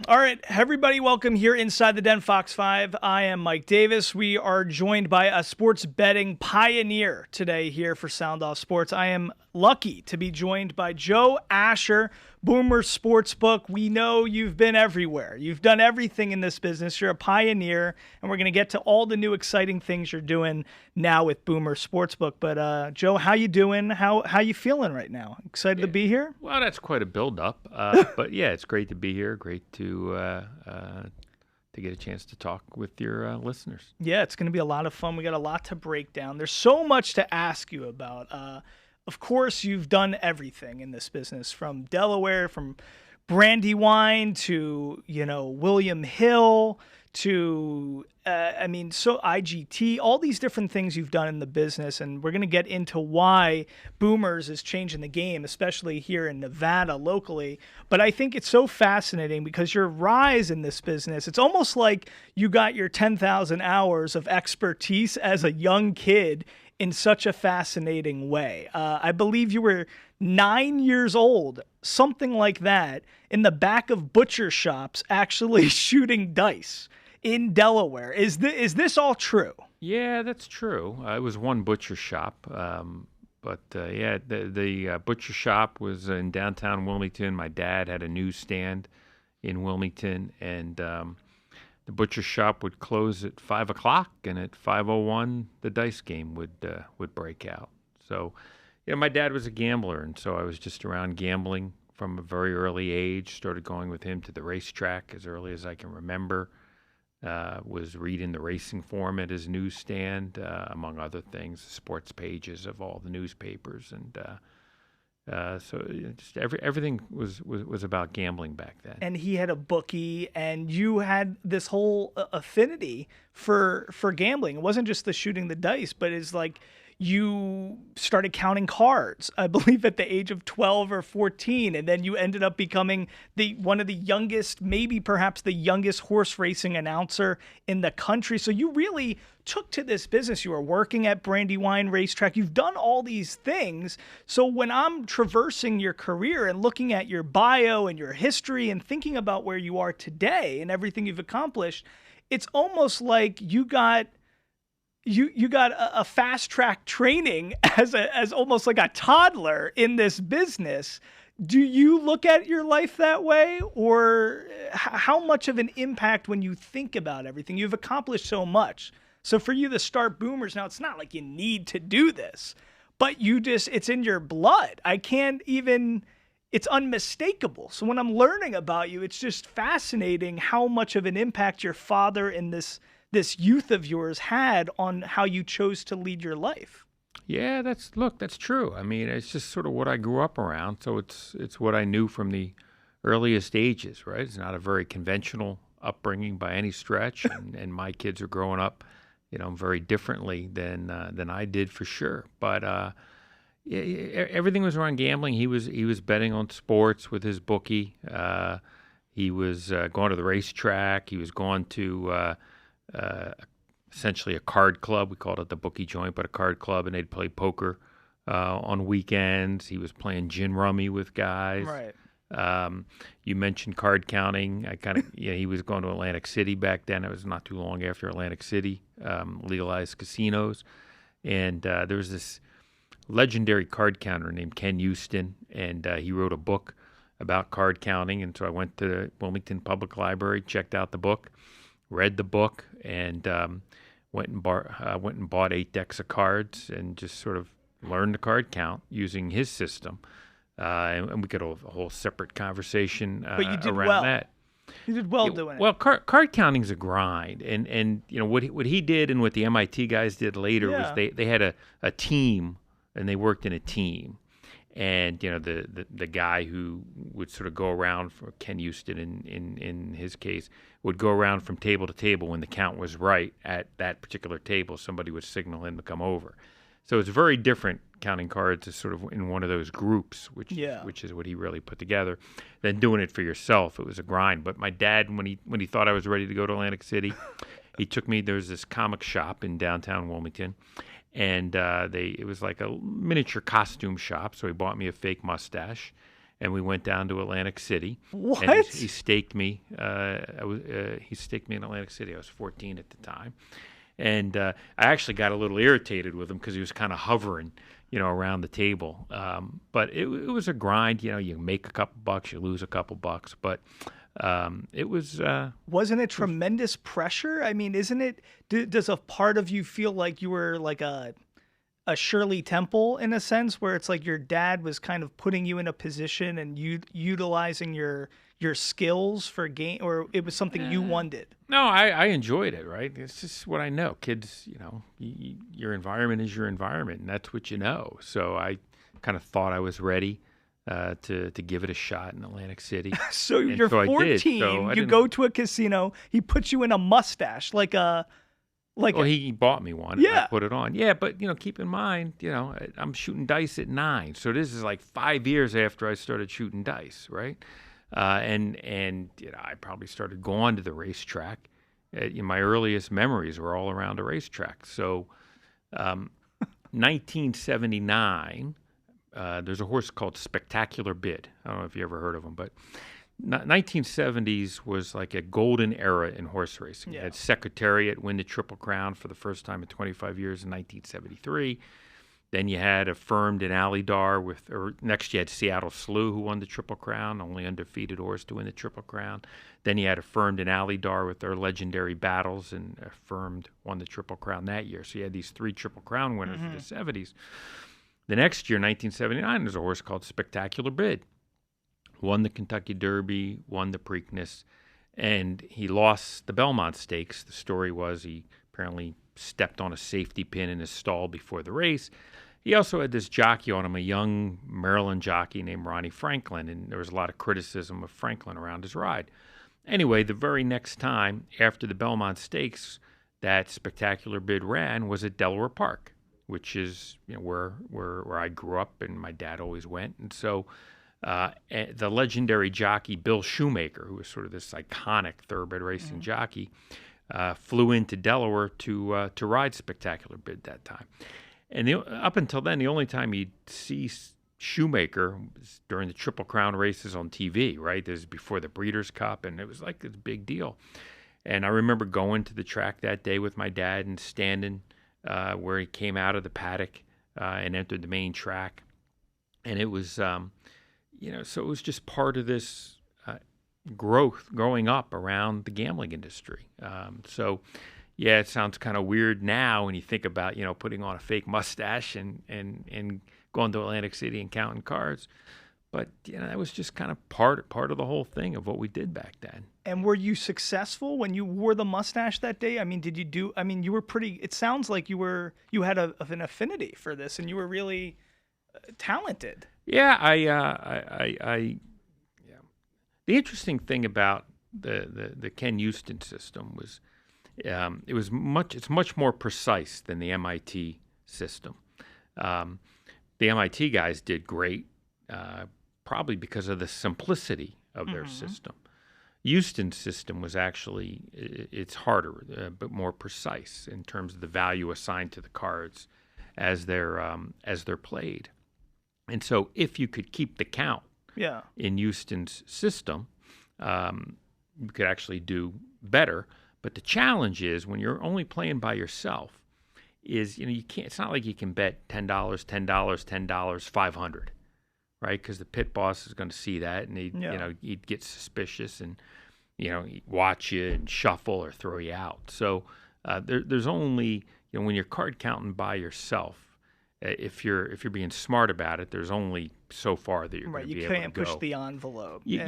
All right, everybody, welcome here inside the Den Fox 5. I am Mike Davis. We are joined by a sports betting pioneer today here for Sound Off Sports. I am lucky to be joined by Joe Asher, Boomer Sportsbook. We know you've been everywhere. You've done everything in this business. You're a pioneer, and we're going to get to all the new exciting things you're doing now with Boomer Sportsbook. But Joe, how you doing? How you feeling right now? Excited to be here? Well, that's quite a build-up. But yeah, it's great to be here. Great to get a chance to talk with your listeners. Yeah, it's going to be a lot of fun. We got a lot to break down. There's so much to ask you about. Of course, you've done everything in this business, from Delaware, from Brandywine to, William Hill to, so IGT, all these different things you've done in the business. And we're going to get into why Boomers is changing the game, especially here in Nevada locally. But I think it's so fascinating because your rise in this business, it's almost like you got your 10,000 hours of expertise as a young kid in such a fascinating way. I believe you were 9 years old, something like that, in the back of butcher shops actually shooting dice in Delaware. Is this all true? Yeah, that's true. It was one butcher shop. But the butcher shop was in downtown Wilmington. My dad had a newsstand in Wilmington, and the butcher shop would close at 5 o'clock, and at 5:01, the dice game would break out. So, my dad was a gambler, and so I was just around gambling from a very early age. Started going with him to the racetrack as early as I can remember. Was reading the racing form at his newsstand, among other things, sports pages of all the newspapers, and just everything was about gambling back then. And he had a bookie, and you had this whole affinity for gambling. It wasn't just the shooting the dice, but it's like you started counting cards, I believe, at the age of 12 or 14, and then you ended up becoming one of the youngest, maybe perhaps the youngest horse racing announcer in the country. So you really took to this business. You were working at Brandywine Racetrack. You've done all these things. So when I'm traversing your career and looking at your bio and your history and thinking about where you are today and everything you've accomplished, it's almost like you got a fast track training as almost like a toddler in this business. Do you look at your life that way, or how much of an impact when you think about everything? You've accomplished so much. So for you to start Boomers now, it's not like you need to do this, but it's in your blood. It's unmistakable. So when I'm learning about you, it's just fascinating how much of an impact your father and this youth of yours had on how you chose to lead your life. Yeah, that's true. I mean, it's just sort of what I grew up around. So it's what I knew from the earliest ages, right? It's not a very conventional upbringing by any stretch, and my kids are growing up, very differently than I did, for sure. But everything was around gambling. He was betting on sports with his bookie. He was going to the racetrack. He was going to essentially a card club. We called it the bookie joint, but a card club, and they'd play poker on weekends. He was playing gin rummy with guys. Right. You mentioned card counting. He was going to Atlantic City back then. It was not too long after Atlantic City legalized casinos, and there was this legendary card counter named Ken Houston, and he wrote a book about card counting. And so I went to the Wilmington Public Library, checked out the book, read the book, and went and bought 8 decks of cards and just sort of learned the card count using his system. And we got a whole separate conversation but you did around well. that. You did well doing it. Well, card counting's a grind, and what he did and what the MIT guys did later was they had a team, and they worked in a team. And the guy who would sort of go around, for Ken Houston in his case, would go around from table to table. When the count was right at that particular table, somebody would signal him to come over. So it's very different counting cards as sort of in one of those groups, which is what he really put together, than doing it for yourself. It was a grind. But my dad, when he thought I was ready to go to Atlantic City, he took me. There was this comic shop in downtown Wilmington, and it was like a miniature costume shop. So he bought me a fake mustache, and we went down to Atlantic City. What? And he staked me. He staked me in Atlantic City. I was 14 at the time, and I actually got a little irritated with him because he was kind of hovering, around the table. But it was a grind. You make a couple bucks, you lose a couple bucks, but it was. Wasn't it tremendous pressure? I mean, isn't it? Does a part of you feel like you were like a Shirley Temple in a sense, where it's like your dad was kind of putting you in a position and utilizing your skills for game, or it was something you wanted? No, I enjoyed it, right? It's just what I know. Kids, your environment is your environment, and that's what you know. So I kind of thought I was ready to give it a shot in Atlantic City. So you're 14, you go to a casino, he puts you in a mustache, well, he bought me one. Yeah. And I put it on. Yeah, but keep in mind, I'm shooting dice at 9, so this is like 5 years after I started shooting dice, right? And I probably started going to the racetrack. My earliest memories were all around a racetrack. So, 1979, there's a horse called Spectacular Bid. I don't know if you ever heard of him, but 1970s was like a golden era in horse racing. You had Secretariat win the Triple Crown for the first time in 25 years in 1973. Then you had Affirmed and Alydar next you had Seattle Slew, who won the Triple Crown, only undefeated horse to win the Triple Crown. Then you had Affirmed and Alydar with their legendary battles, and Affirmed won the Triple Crown that year. So you had these 3 Triple Crown winners in the 70s. The next year, 1979, there's a horse called Spectacular Bid. Won the Kentucky Derby, won the Preakness, and he lost the Belmont Stakes. The story was he apparently stepped on a safety pin in his stall before the race. He also had this jockey on him, a young Maryland jockey named Ronnie Franklin, and there was a lot of criticism of Franklin around his ride. Anyway, the very next time after the Belmont Stakes that Spectacular Bid ran was at Delaware Park, which is where I grew up and my dad always went. And so the legendary jockey Bill Shoemaker, who was sort of this iconic thoroughbred racing jockey, flew into Delaware to ride Spectacular Bid that time. And up until then, the only time you'd see Shoemaker was during the Triple Crown races on TV, right? This is before the Breeders' Cup, and it was like this big deal. And I remember going to the track that day with my dad and standing where he came out of the paddock and entered the main track. And it was, so it was just part of this growing up around the gambling industry. So, yeah, it sounds kind of weird now when you think about, putting on a fake mustache and going to Atlantic City and counting cards. But, that was just kind of part of the whole thing of what we did back then. And were you successful when you wore the mustache that day? I mean, you were pretty, it sounds like you had an affinity for this and you were really talented. Yeah, the interesting thing about the Ken Houston system was it's much more precise than the MIT system. The MIT guys did great, probably because of the simplicity of their system. Houston's system was actually it's harder, but more precise in terms of the value assigned to the cards as they're played. And so, if you could keep the count in Houston's system, you could actually do better. But the challenge is when you're only playing by yourself, is you can't. It's not like you can bet $10, $10, $10, $500, right? Because the pit boss is going to see that, and he'd get suspicious and he'd watch you and shuffle or throw you out. So there's only when you're card counting by yourself. If you're being smart about it, there's only so far that you're going to be able to go. You can't push the envelope. You're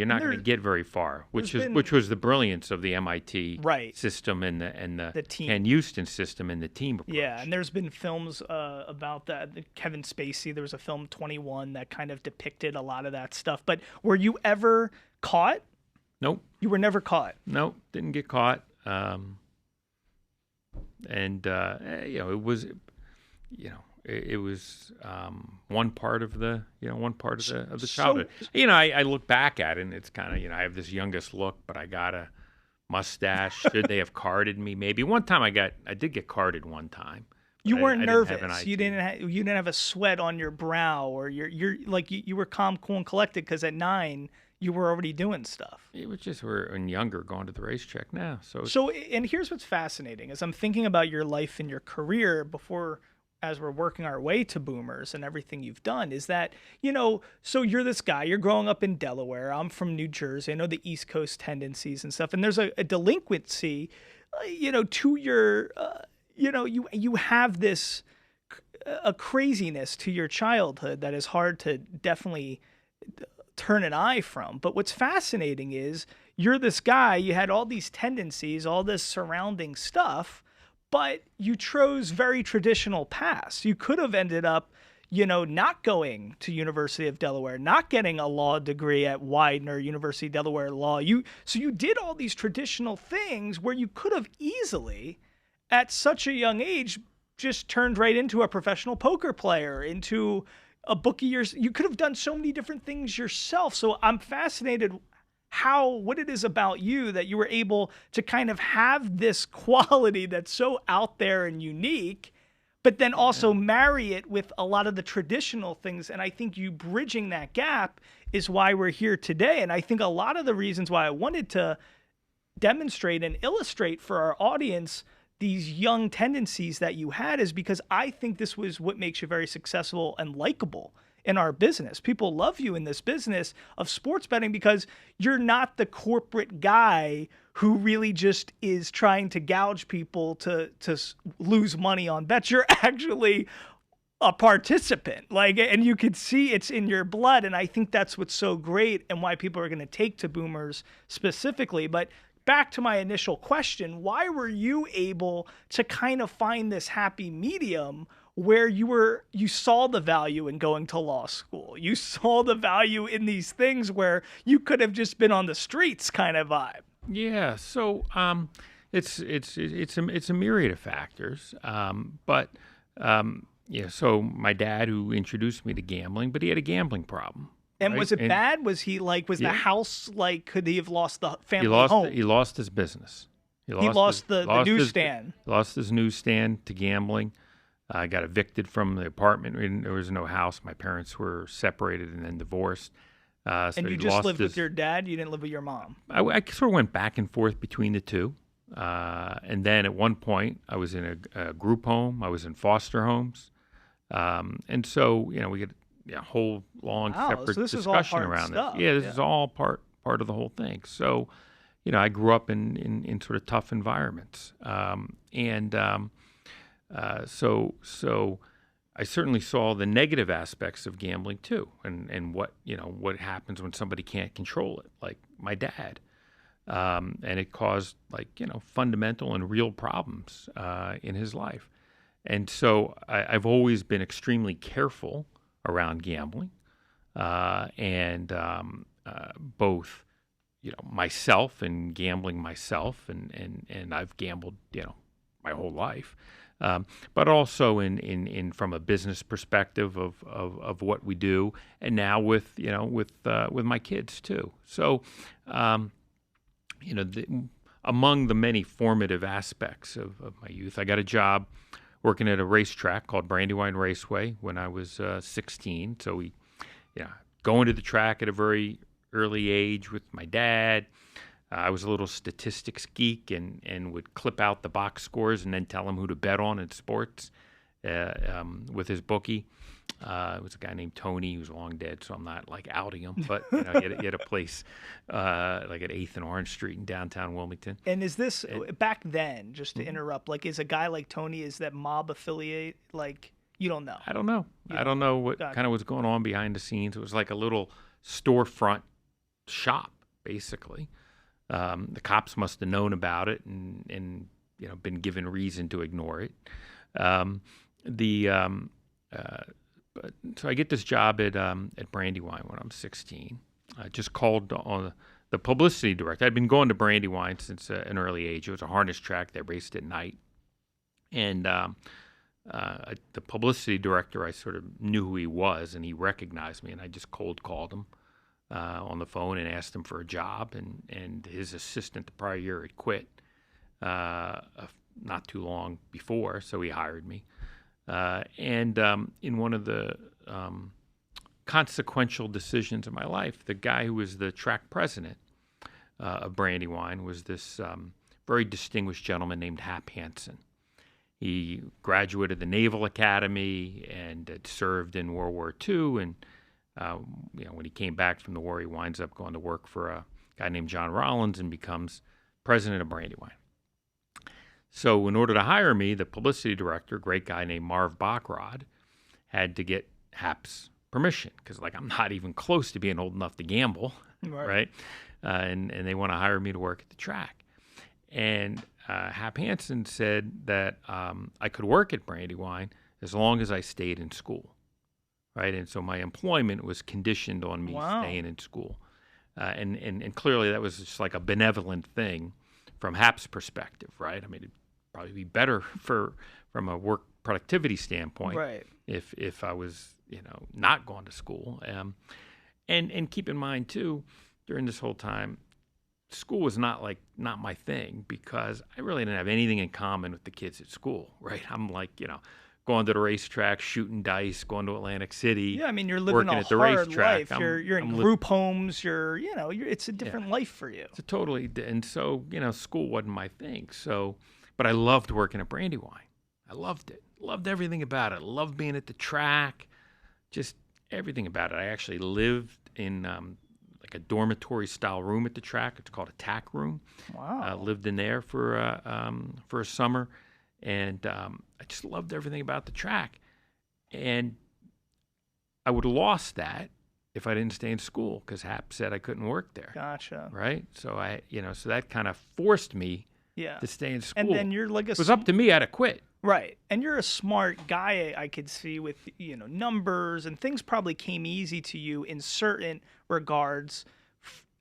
not going to get very far, which was the brilliance of the MIT system and the team. Ken Houston system and the team approach. Yeah, and there's been films about that. Kevin Spacey, there was a film 21 that kind of depicted a lot of that stuff. But were you ever caught? Nope. You were never caught? Nope, didn't get caught. It was. It was one part of the childhood. I look back at it and it's kind of I have this youngest look, but I got a mustache. Should they have carded me? Maybe one time I did get carded one time, You weren't I didn't have an nervous. IT. You didn't have a sweat on your brow, or you're like you were calm, cool, and collected because at 9 you were already doing stuff. It was just we're and younger going to the racetrack now. So So, and here's what's fascinating: as I'm thinking about your life and your career before, as we're working our way to Boomers and everything you've done, is that, so you're this guy, you're growing up in Delaware. I'm from New Jersey. I know the East Coast tendencies and stuff. And there's a delinquency, to your, you have this, a craziness to your childhood that is hard to definitely turn an eye from. But what's fascinating is you're this guy, you had all these tendencies, all this surrounding stuff, but you chose very traditional paths. You could have ended up, not going to University of Delaware, not getting a law degree at Widener, University of Delaware Law. So you did all these traditional things where you could have easily, at such a young age, just turned right into a professional poker player, into a bookie. You could have done so many different things yourself. So I'm fascinated what it is about you that you were able to kind of have this quality that's so out there and unique, but then also marry it with a lot of the traditional things. And I think you bridging that gap is why we're here today. And I think a lot of the reasons why I wanted to demonstrate and illustrate for our audience these young tendencies that you had is because I think this was what makes you very successful and likable in our business. People love you in this business of sports betting because you're not the corporate guy who really just is trying to gouge people to lose money on bets. You're actually a participant, and you could see it's in your blood. And I think that's what's so great and why people are going to take to Boomers specifically. But back to my initial question, why were you able to kind of find this happy medium where you saw the value in going to law school? You saw the value in these things where you could have just been on the streets kind of vibe. Yeah, so it's a myriad of factors, but so my dad, who introduced me to gambling, but he had a gambling problem. And right? Was it bad? Was he the house could he have lost the family home? He lost his business. He lost the newsstand. He lost his newsstand to gambling. I got evicted from the apartment. There was no house. My parents were separated and then divorced. So and you just lived with your dad? You didn't live with your mom? I sort of went back and forth between the two. And then at one point, I was in a group home. I was in foster homes. And so, we get a whole long separate so this discussion is all around stuff. this. Yeah, this is all part of the whole thing. So, I grew up in sort of tough environments. So I certainly saw the negative aspects of gambling too, and what happens when somebody can't control it, like my dad, and it caused fundamental and real problems in his life, and so I've always been extremely careful around gambling, and both myself and gambling myself, and I've gambled my whole life. But also in from a business perspective of what we do, and now with my kids too. So, among the many formative aspects of my youth, I got a job working at a racetrack called Brandywine Raceway when I was 16. So we, going to the track at a very early age with my dad. I was a little statistics geek and would clip out the box scores and then tell him who to bet on in sports with his bookie. It was a guy named Tony who's long dead, so I'm not outing him. But he had a place at 8th and Orange Street in downtown Wilmington. And is this back then? Just to interrupt, is a guy like Tony, is that mob affiliate? You don't know? I don't know. I don't know what kind of was going on behind the scenes. It was like a little storefront shop, basically. The cops must have known about it and been given reason to ignore it. So I get this job at Brandywine when I'm 16. I just called on the publicity director. I'd been going to Brandywine since an early age. It was a harness track. They raced at night. And the publicity director, I sort of knew who he was, and he recognized me, and I just cold called him on the phone and asked him for a job. And his assistant the prior year had quit not too long before, so he hired me. And in one of the consequential decisions of my life, the guy who was the track president of Brandywine was this very distinguished gentleman named Hap Hansen. He graduated the Naval Academy and had served in World War II. And when he came back from the war, he winds up going to work for a guy named John Rollins and becomes president of Brandywine. So in order to hire me, the publicity director, a great guy named Marv Bachrod, had to get Hap's permission because, I'm not even close to being old enough to gamble, right? And they want to hire me to work at the track. And Hap Hansen said that I could work at Brandywine as long as I stayed in school, right? And so my employment was conditioned on me staying in school. And clearly that was just like a benevolent thing from Hap's perspective, right? I mean, it'd probably be better from a work productivity standpoint if I was, not going to school. And keep in mind, too, during this whole time, school was not my thing because I really didn't have anything in common with the kids at school, right? I'm going to the racetrack, shooting dice, going to Atlantic City. Yeah, I mean, you're living a hard life. You're in group homes. It's a different life for you. It's and so, school wasn't my thing. So, but I loved working at Brandywine. I loved it. Loved everything about it. Loved being at the track. Just everything about it. I actually lived in a dormitory style room at the track. It's called a tack room. Wow. I lived in there for a summer, and I just loved everything about the track. And I would have lost that if I didn't stay in school because Hap said I couldn't work there. Gotcha. Right. So so that kind of forced me to stay in school. And then you're it was up to me. I'd have quit. Right. And you're a smart guy, I could see, with, numbers, and things probably came easy to you in certain regards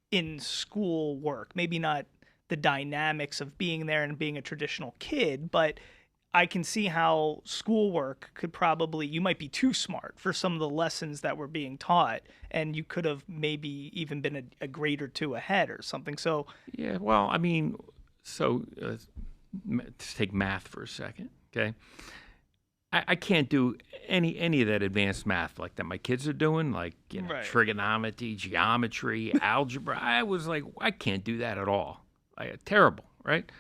in school work. Maybe not the dynamics of being there and being a traditional kid, but I can see how schoolwork could you might be too smart for some of the lessons that were being taught, and you could have maybe even been a grade or two ahead or something. So, yeah, well, I mean, let's take math for a second. Okay, I can't do any of that advanced math like that my kids are doing, trigonometry, geometry, algebra. I was like, I can't do that at all. Terrible, right?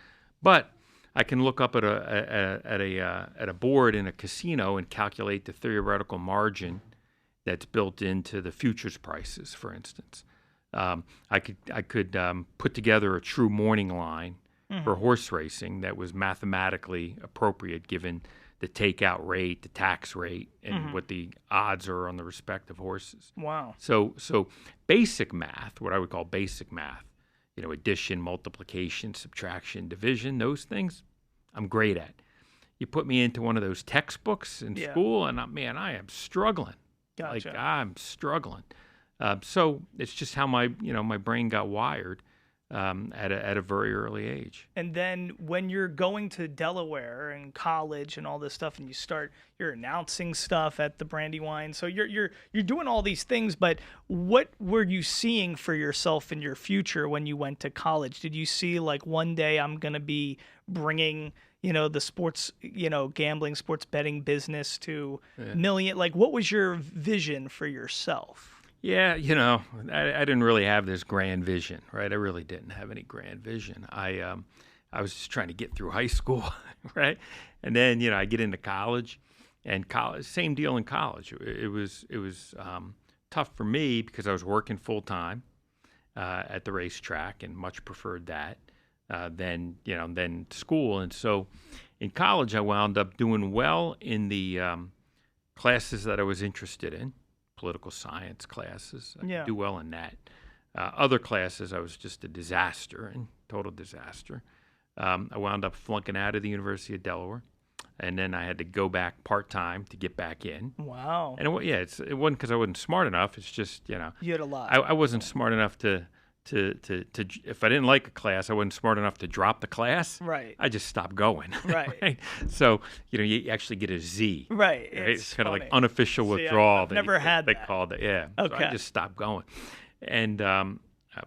But I can look up at a board in a casino and calculate the theoretical margin that's built into the futures prices, for instance. I could put together a true morning line for horse racing that was mathematically appropriate given the takeout rate, the tax rate, and what the odds are on the respective horses. Wow. So basic math, what I would call basic math, addition, multiplication, subtraction, division, those things, I'm great at. You put me into one of those textbooks in school, and I am struggling. Gotcha. I'm struggling. So it's just how my brain got wired. At a very early age. And then when you're going to Delaware and college and all this stuff, and you're announcing stuff at the Brandywine, so you're doing all these things. But what were you seeing for yourself in your future when you went to college? Did you see one day I'm going to be bringing the sports gambling, sports betting business to million? What was your vision for yourself? Yeah, I didn't really have this grand vision, right? I really didn't have any grand vision. I was just trying to get through high school, right? And then, I get into college, and same deal in college. It was tough for me because I was working full time at the racetrack and much preferred that than school. And so in college, I wound up doing well in the classes that I was interested in. Political science classes. I could do well in that. Other classes, I was just a total disaster. I wound up flunking out of the University of Delaware, and then I had to go back part-time to get back in. Wow. And it wasn't because I wasn't smart enough. It's just, You had a lot. I wasn't smart enough to if I didn't like a class, I wasn't smart enough to drop the class. Right. I just stopped going. Right. So, you actually get a Z. Right. It's kind of like unofficial withdrawal. I've never had they that. called it. Yeah. Okay. So I just stopped going. And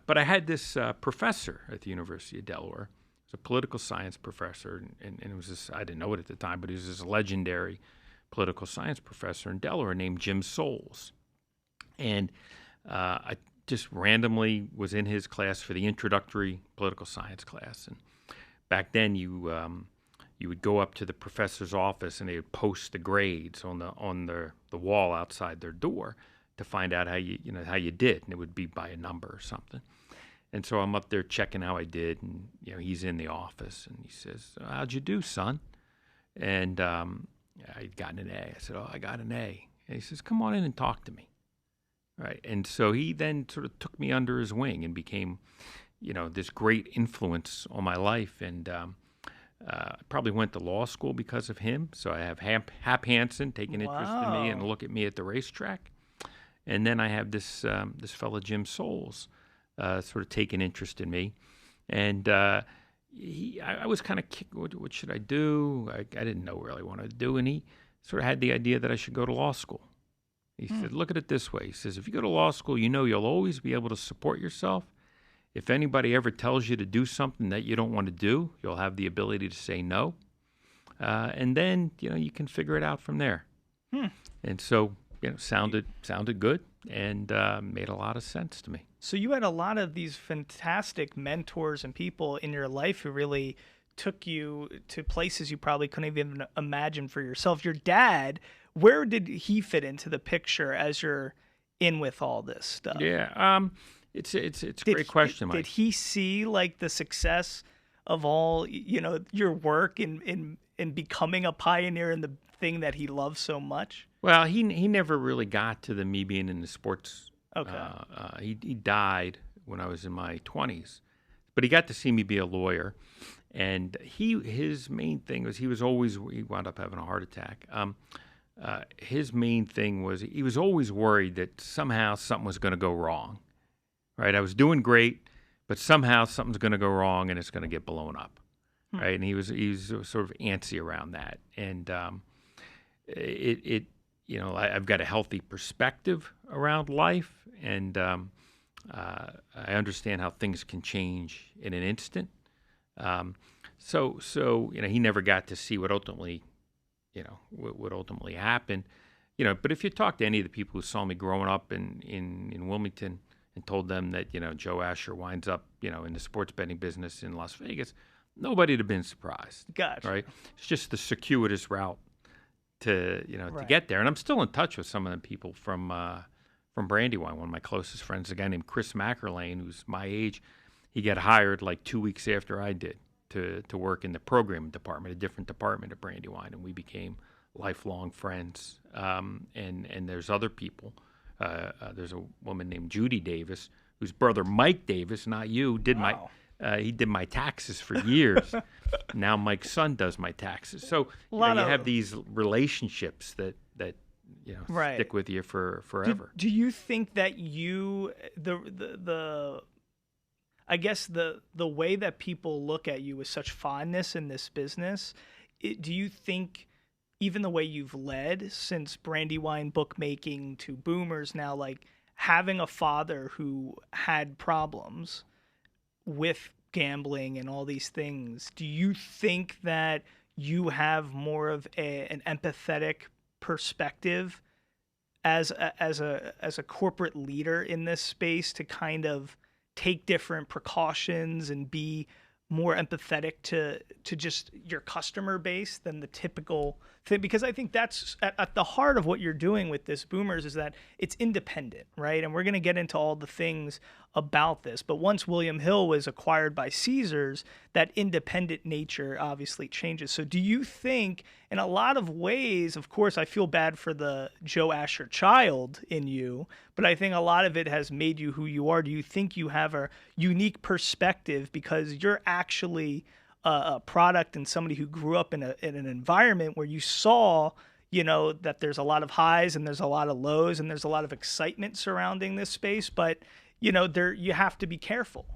but I had this professor at the University of Delaware. He was a political science professor, and it was this, I didn't know it at the time, but he was this legendary political science professor in Delaware named Jim Soules. And I just randomly was in his class for the introductory political science class. And back then, you would go up to the professor's office and they would post the grades on the wall outside their door to find out how you did, and it would be by a number or something. And so I'm up there checking how I did, and he's in the office and he says, "How'd you do, son?" And I'd gotten an A. I said, "Oh, I got an A." And he says, "Come on in and talk to me." Right. And so he then sort of took me under his wing and became, this great influence on my life. And I probably went to law school because of him. So I have Hap Hansen take an interest in me and look at me at the racetrack. And then I have this fellow, Jim Soules, sort of take an interest in me. And I was kind of kicked, what should I do? I didn't know really what I wanted to do. And he sort of had the idea that I should go to law school. He said, "Look at it this way." He says, "If you go to law school, you'll always be able to support yourself. If anybody ever tells you to do something that you don't want to do, you'll have the ability to say no. And then, you can figure it out from there." And so, sounded good and made a lot of sense to me. So you had a lot of these fantastic mentors and people in your life who really took you to places you probably couldn't even imagine for yourself. Your dad, where did he fit into the picture as you're in with all this stuff? Yeah, it's a great question, Mike. Did he see like the success of all your work in becoming a pioneer in the thing that he loves so much? Well, he never really got to me being in the sports. Okay. He died when I was in my 20s, but he got to see me be a lawyer. And his main thing was he wound up having a heart attack. His main thing was he was always worried that somehow something was going to go wrong, right? I was doing great, but somehow something's going to go wrong and it's going to get blown up, right? And he was sort of antsy around that. And I've got a healthy perspective around life, and I understand how things can change in an instant. So he never got to see what ultimately happened. But if you talk to any of the people who saw me growing up in Wilmington and told them that Joe Asher winds up in the sports betting business in Las Vegas, nobody'd have been surprised. Gotcha. Right? It's just the circuitous route to to get there. And I'm still in touch with some of the people from Brandywine. One of my closest friends, a guy named Chris Mackerlane, who's my age. He got hired like 2 weeks after I did to work in the program department, a different department at Brandywine, and we became lifelong friends. And there's other people. There's a woman named Judy Davis, whose brother Mike Davis, not you, he did my taxes for years. Now Mike's son does my taxes. So you have these relationships that stick with you for forever. Do you think that I guess the way that people look at you with such fondness in this business, do you think even the way you've led since Brandywine Bookmaking to Boomers now, like having a father who had problems with gambling and all these things, do you think that you have more of an empathetic perspective as a corporate leader in this space to kind of take different precautions and be more empathetic to just your customer base than the typical thing? Because I think that's at the heart of what you're doing with this Boomers is that it's independent, right? And we're going to get into all the things about this. But once William Hill was acquired by Caesars, that independent nature obviously changes. So do you think in a lot of ways, of course, I feel bad for the Joe Asher child in you, but I think a lot of it has made you who you are. Do you think you have a unique perspective because you're actually a product and somebody who grew up in an environment where you saw, that there's a lot of highs and there's a lot of lows and there's a lot of excitement surrounding this space, but you have to be careful.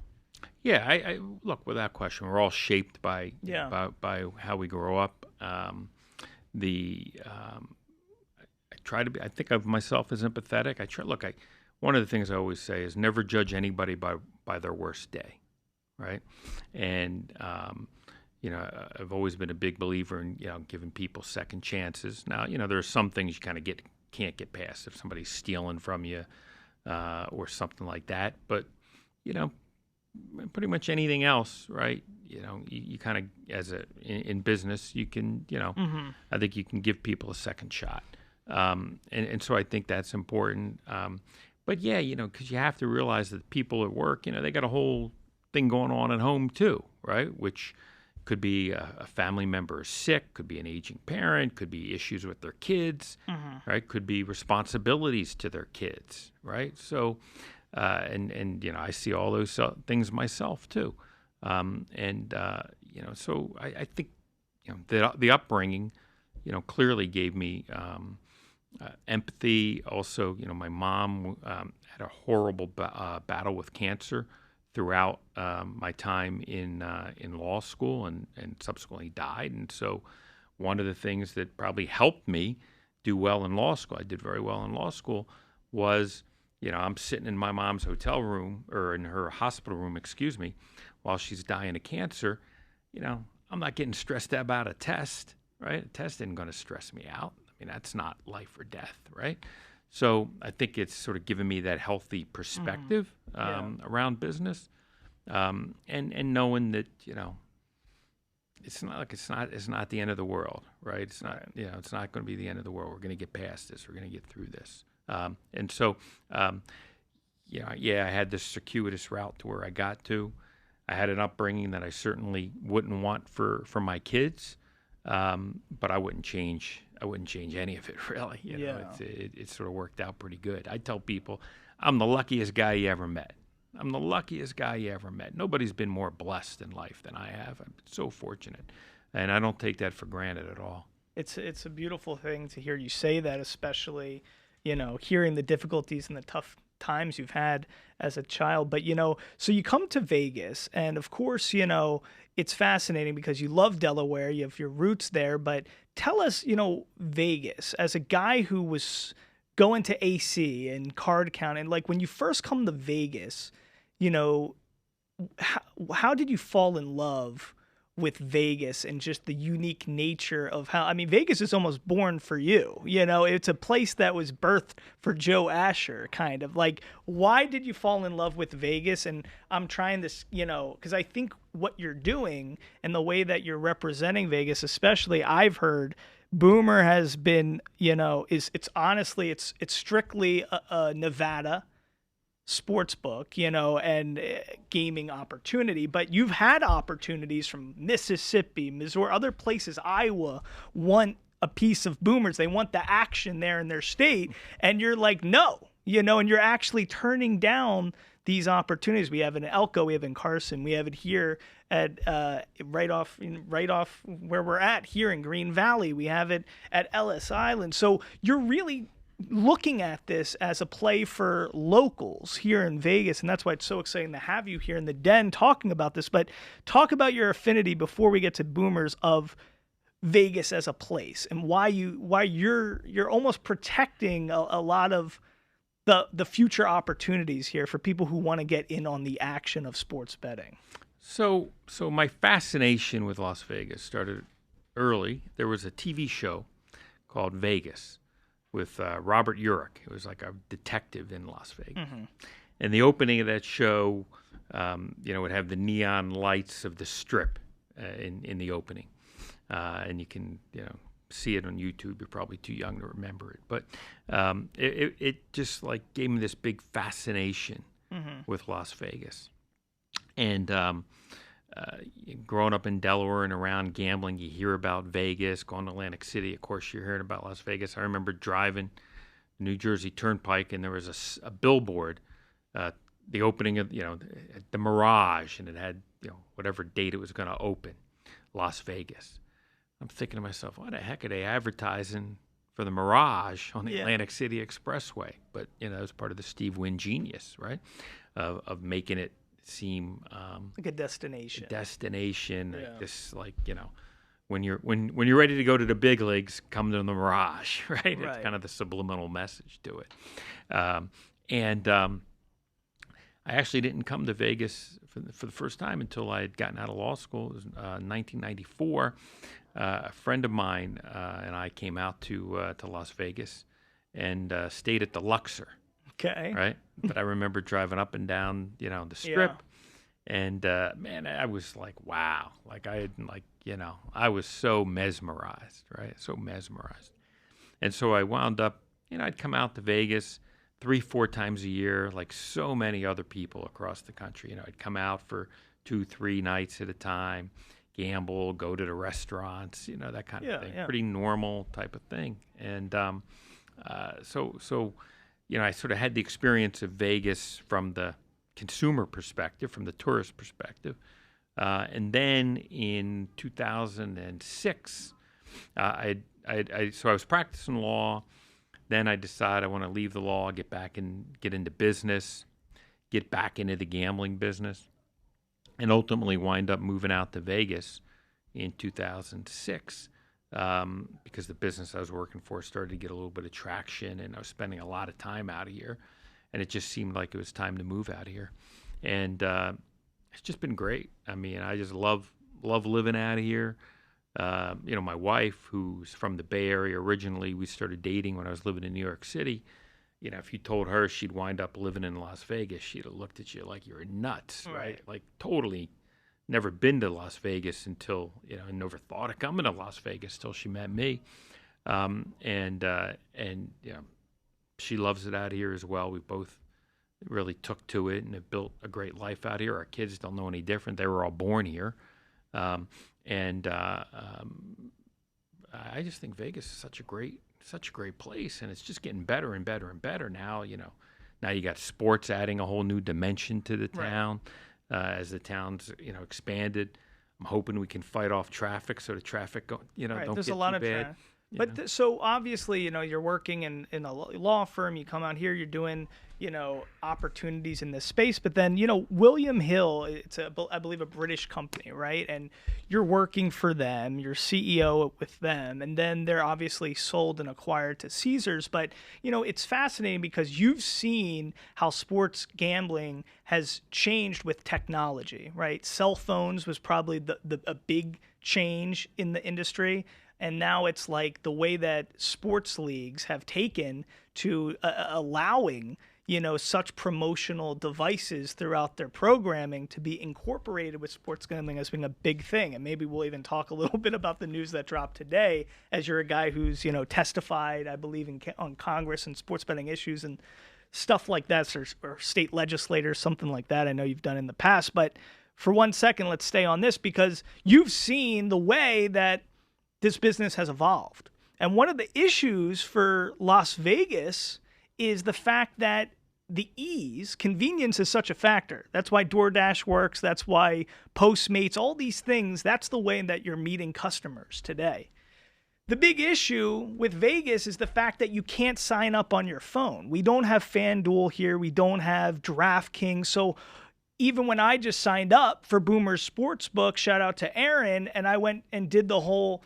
Yeah, I look, without question, we're all shaped by how we grow up. I try to be. I think of myself as empathetic. One of the things I always say is never judge anybody by their worst day, right? And I've always been a big believer in, giving people second chances. Now, there are some things you kind of can't get past if somebody's stealing from you or something like that. But, pretty much anything else, right? You kind of, in business, you can, I think you can give people a second shot. And so I think that's important. But yeah, because you have to realize that people at work, they got a whole thing going on at home too, right? Which could be a family member is sick, could be an aging parent, could be issues with their kids, right? Could be responsibilities to their kids, right? So, and I see all those things myself too. So I think, the upbringing, clearly gave me empathy. Also, my mom had a horrible battle with cancer throughout my time in law school, and subsequently died. And so one of the things that probably helped me do well in law school, I did very well in law school, was, I'm sitting in my mom's hotel room, or in her hospital room, excuse me, while she's dying of cancer. I'm not getting stressed out about a test, right? A test isn't going to stress me out. I mean, that's not life or death, right? So I think it's sort of given me that healthy perspective around business, and knowing that it's not the end of the world, right? It's not it's not going to be the end of the world. We're going to get past this. We're going to get through this. And so I had this circuitous route to where I got to. I had an upbringing that I certainly wouldn't want for my kids, but I wouldn't change any of it, really. It sort of worked out pretty good. I tell people, I'm the luckiest guy you ever met. Nobody's been more blessed in life than I have. I'm so fortunate, and I don't take that for granted at all. It's a beautiful thing to hear you say that, especially, hearing the difficulties and the tough times you've had as a child. But, so you come to Vegas, and of course, it's fascinating because you love Delaware, you have your roots there. But tell us, Vegas, as a guy who was going to AC and card counting, like when you first come to Vegas, how did you fall in love with Vegas and just the unique nature of Vegas is almost born for you. It's a place that was birthed for Joe Asher, kind of. Like, why did you fall in love with Vegas? And I'm trying this, because I think what you're doing and the way that you're representing Vegas, especially, I've heard Boomer has been, it's strictly a Nevada sportsbook, and gaming opportunity. But you've had opportunities from Mississippi, Missouri, other places. Iowa want a piece of Boomers. They want the action there in their state. And you're like, no, and you're actually turning down these opportunities. We have it in Elko, we have it in Carson, we have it here at right off where we're at here in Green Valley. We have it at Ellis Island. So you're really looking at this as a play for locals here in Vegas, and that's why it's so exciting to have you here in the den talking about this. But talk about your affinity before we get to Boomers of Vegas as a place, and why you're almost protecting a lot of the future opportunities here for people who want to get in on the action of sports betting. So my fascination with Las Vegas started early. There was a TV show called Vegas with Robert Urich. It was like a detective in Las Vegas. Mm-hmm. And the opening of that show, would have the neon lights of the Strip in the opening. And you can, see it on YouTube. You're probably too young to remember it. But it just like gave me this big fascination with Las Vegas. And growing up in Delaware and around gambling, you hear about Vegas, going to Atlantic City. Of course, you're hearing about Las Vegas. I remember driving New Jersey Turnpike, and there was a billboard, the opening of, the Mirage, and it had, whatever date it was going to open, Las Vegas. I'm thinking to myself, why the heck are they advertising for the Mirage on the Atlantic City Expressway? But, it was part of the Steve Wynn genius, right, of making it seem like a destination. Like this, when you're ready to go to the big leagues, come to the Mirage, right? It's kind of the subliminal message to it. And I actually didn't come to Vegas for the first time until I had gotten out of law school. It was 1994. A friend of mine and I came out to Las Vegas and stayed at the Luxor. Okay. Right. But I remember driving up and down, the Strip, and man, I was like, wow, like I was so mesmerized, right? So mesmerized, and so I wound up, I'd come out to Vegas 3-4 times a year, like so many other people across the country. I'd come out for 2-3 nights at a time, gamble, go to the restaurants, that kind of thing. Yeah. Pretty normal type of thing. And so I sort of had the experience of Vegas from the consumer perspective, from the tourist perspective. And then in 2006, so I was practicing law. Then I decided I want to leave the law, get into business, get back into the gambling business, and ultimately wind up moving out to Vegas in 2006 because the business I was working for started to get a little bit of traction, and I was spending a lot of time out of here, and it just seemed like it was time to move out of here. And it's just been great. I mean, I just love living out of here. My wife, who's from the Bay Area originally, we started dating when I was living in New York City. If you told her she'd wind up living in Las Vegas, she'd have looked at you like you're nuts, right? Like totally never been to Las Vegas until, never thought of coming to Las Vegas till she met me. And she loves it out here as well. We both really took to it and have built a great life out here. Our kids don't know any different. They were all born here. I just think Vegas is such a great place, and it's just getting better and better and better now. Now you got sports adding a whole new dimension to the town as the town's expanded. I'm hoping we can fight off traffic so the traffic don't There's get a lot too of bad. traffic. But so obviously, you're working in a law firm. You come out here, you're doing, opportunities in this space. But then, William Hill, it's I believe a British company, right? And you're working for them, you're CEO with them, and then they're obviously sold and acquired to Caesars. But, it's fascinating because you've seen how sports gambling has changed with technology, right? Cell phones was probably a big change in the industry. And now it's like the way that sports leagues have taken to allowing, such promotional devices throughout their programming to be incorporated with sports gambling as being a big thing. And maybe we'll even talk a little bit about the news that dropped today, as you're a guy who's, testified, I believe, on Congress and sports betting issues and stuff like that, or state legislators, something like that. I know you've done in the past. But for 1 second, let's stay on this because you've seen the way that this business has evolved. And one of the issues for Las Vegas is the fact that the convenience is such a factor. That's why DoorDash works. That's why Postmates, all these things, that's the way that you're meeting customers today. The big issue with Vegas is the fact that you can't sign up on your phone. We don't have FanDuel here. We don't have DraftKings. So even when I just signed up for Boomer's Sportsbook, shout out to Aaron, and I went and did the whole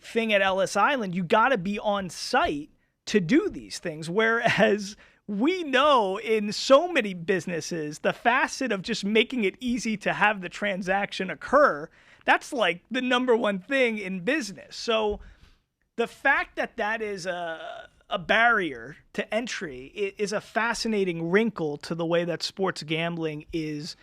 thing at Ellis Island, you got to be on site to do these things. Whereas we know in so many businesses, the facet of just making it easy to have the transaction occur, that's like the number one thing in business. So the fact that that is a barrier to entry is a fascinating wrinkle to the way that sports gambling is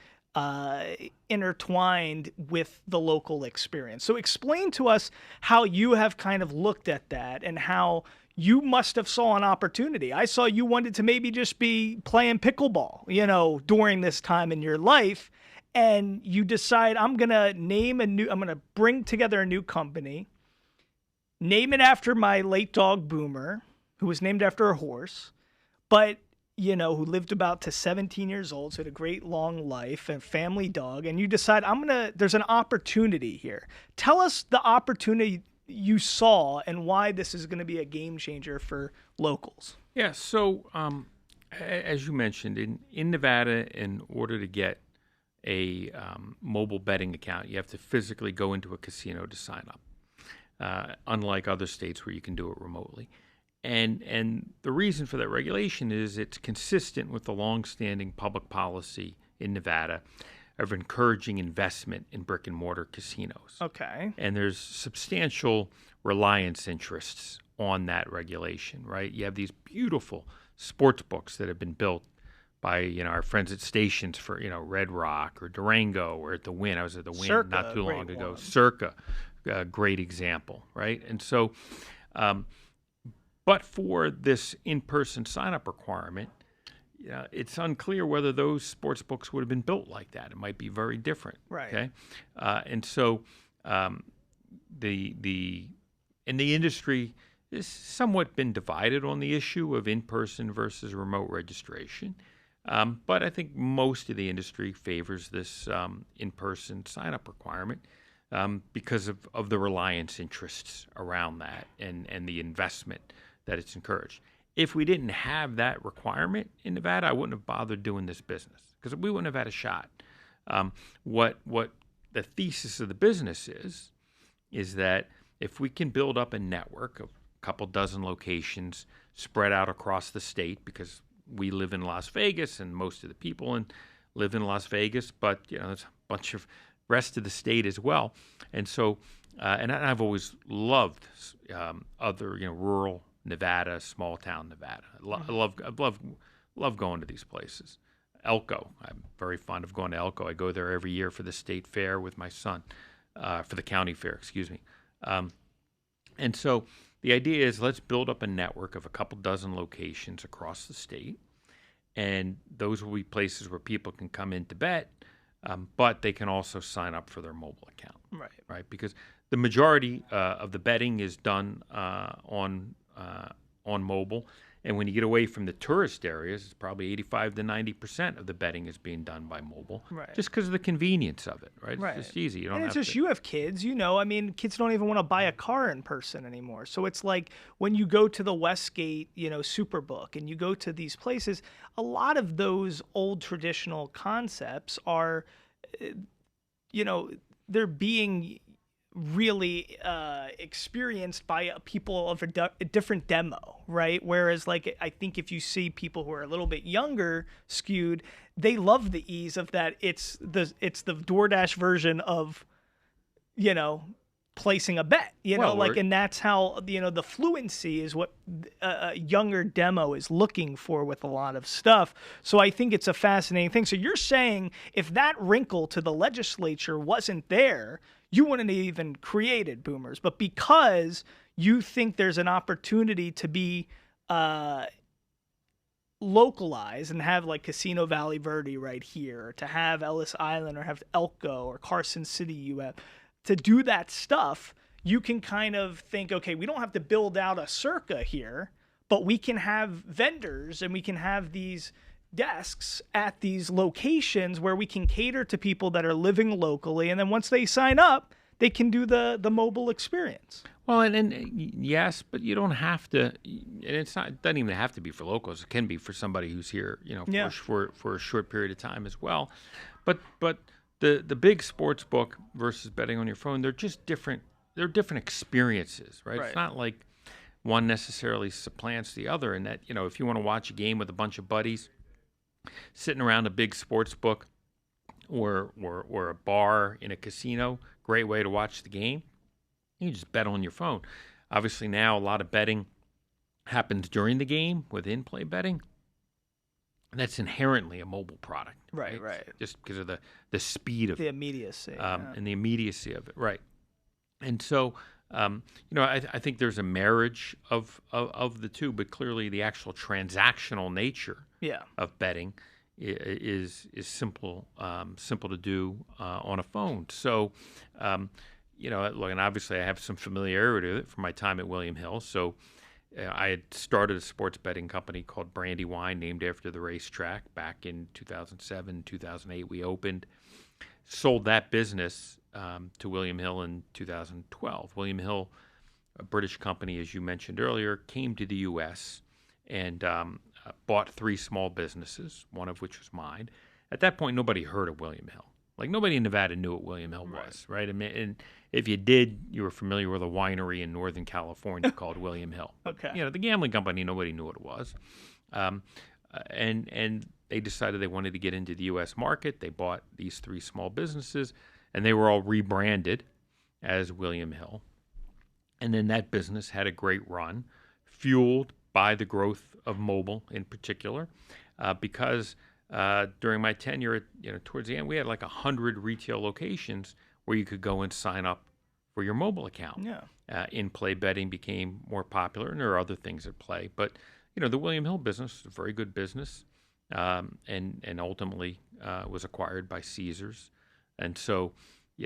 intertwined with the local experience. So explain to us how you have kind of looked at that and how you must have saw an opportunity. I saw you wanted to maybe just be playing pickleball, during this time in your life, and you decide I'm going to bring together a new company, name it after my late dog Boomer, who was named after a horse, but who lived about to 17 years old, so had a great long life and family dog, and you decide there's an opportunity here. Tell us the opportunity you saw and why this is going to be a game changer for locals. Yeah, so as you mentioned, in Nevada, in order to get a mobile betting account, you have to physically go into a casino to sign up, unlike other states where you can do it remotely. And the reason for that regulation is it's consistent with the longstanding public policy in Nevada of encouraging investment in brick and mortar casinos. Okay. And there's substantial reliance interests on that regulation, right? You have these beautiful sports books that have been built by our friends at stations for Red Rock or Durango or at the Wynn. I was at the Wynn Circa, not too long great ago. one. Circa, a great example, right? And so, but for this in-person sign-up requirement, it's unclear whether those sports books would have been built like that. It might be very different. Right. Okay, and so the industry has somewhat been divided on the issue of in-person versus remote registration. But I think most of the industry favors this in-person sign-up requirement because of the reliance interests around that and the investment that it's encouraged. If we didn't have that requirement in Nevada, I wouldn't have bothered doing this business because we wouldn't have had a shot. What the thesis of the business is that if we can build up a network of a couple dozen locations spread out across the state, because we live in Las Vegas and most of the people live in Las Vegas, but there's a bunch of rest of the state as well. And so, and I've always loved other rural Nevada, small town Nevada. I love going to these places. Elko, I'm very fond of going to Elko. I go there every year for the state fair with my son, for the county fair, excuse me. And so the idea is let's build up a network of a couple dozen locations across the state, and those will be places where people can come in to bet, but they can also sign up for their mobile account. Right? Because the majority of the betting is done on mobile, and when you get away from the tourist areas, it's probably 85 to 90% of the betting is being done by mobile, just because of the convenience of it, right? It's just easy. You don't and it's have just to. you have kids, I mean, kids don't even want to buy a car in person anymore. So it's like when you go to the Westgate, Superbook, and you go to these places, a lot of those old traditional concepts are, they're being really experienced by people of a different demo, right? Whereas, like, I think if you see people who are a little bit younger skewed, they love the ease of that. It's the DoorDash version of, placing a bet, and that's how, the fluency is what a younger demo is looking for with a lot of stuff. So I think it's a fascinating thing. So you're saying if that wrinkle to the legislature wasn't there, you wouldn't have even created Boomers, but because you think there's an opportunity to be localized and have like Casino Valley Verde right here, or to have Ellis Island, or have Elko or Carson City, you have to do that stuff, you can kind of think, okay, we don't have to build out a Circa here, but we can have vendors and we can have these desks at these locations where we can cater to people that are living locally, and then once they sign up, they can do the mobile experience. Well, and yes, but you don't have to. And it doesn't even have to be for locals. It can be for somebody who's here, for a short period of time as well. But the big sports book versus betting on your phone, they're just different. They're different experiences, right? It's not like one necessarily supplants the other. And that if you want to watch a game with a bunch of buddies sitting around a big sports book or a bar in a casino, great way to watch the game. You just bet on your phone. Obviously now a lot of betting happens during the game with in-play betting. That's inherently a mobile product. Right. Just because of the speed of the immediacy. And the immediacy of it. Right. And so, I think there's a marriage of the two, but clearly the actual transactional nature of betting is simple to do on a phone. So, look, and obviously I have some familiarity with it from my time at William Hill. So I had started a sports betting company called Brandywine, named after the racetrack, back in 2007, 2008. We opened, sold that business to William Hill in 2012. William Hill, a British company, as you mentioned earlier, came to the U.S. and bought 3 small businesses, one of which was mine. At that point, nobody heard of William Hill. Like nobody in Nevada knew what William Hill was, right? I mean, and if you did, you were familiar with a winery in Northern California called William Hill. Okay. You know, the gambling company, nobody knew what it was. And they decided they wanted to get into the U.S. market. They bought these 3 small businesses, and they were all rebranded as William Hill. And then that business had a great run, fueled by the growth of mobile in particular, because during my tenure, towards the end, we had like 100 retail locations where you could go and sign up for your mobile account. Yeah. In-play betting became more popular, and there are other things at play. But the William Hill business is a very good business, and ultimately was acquired by Caesars. And so,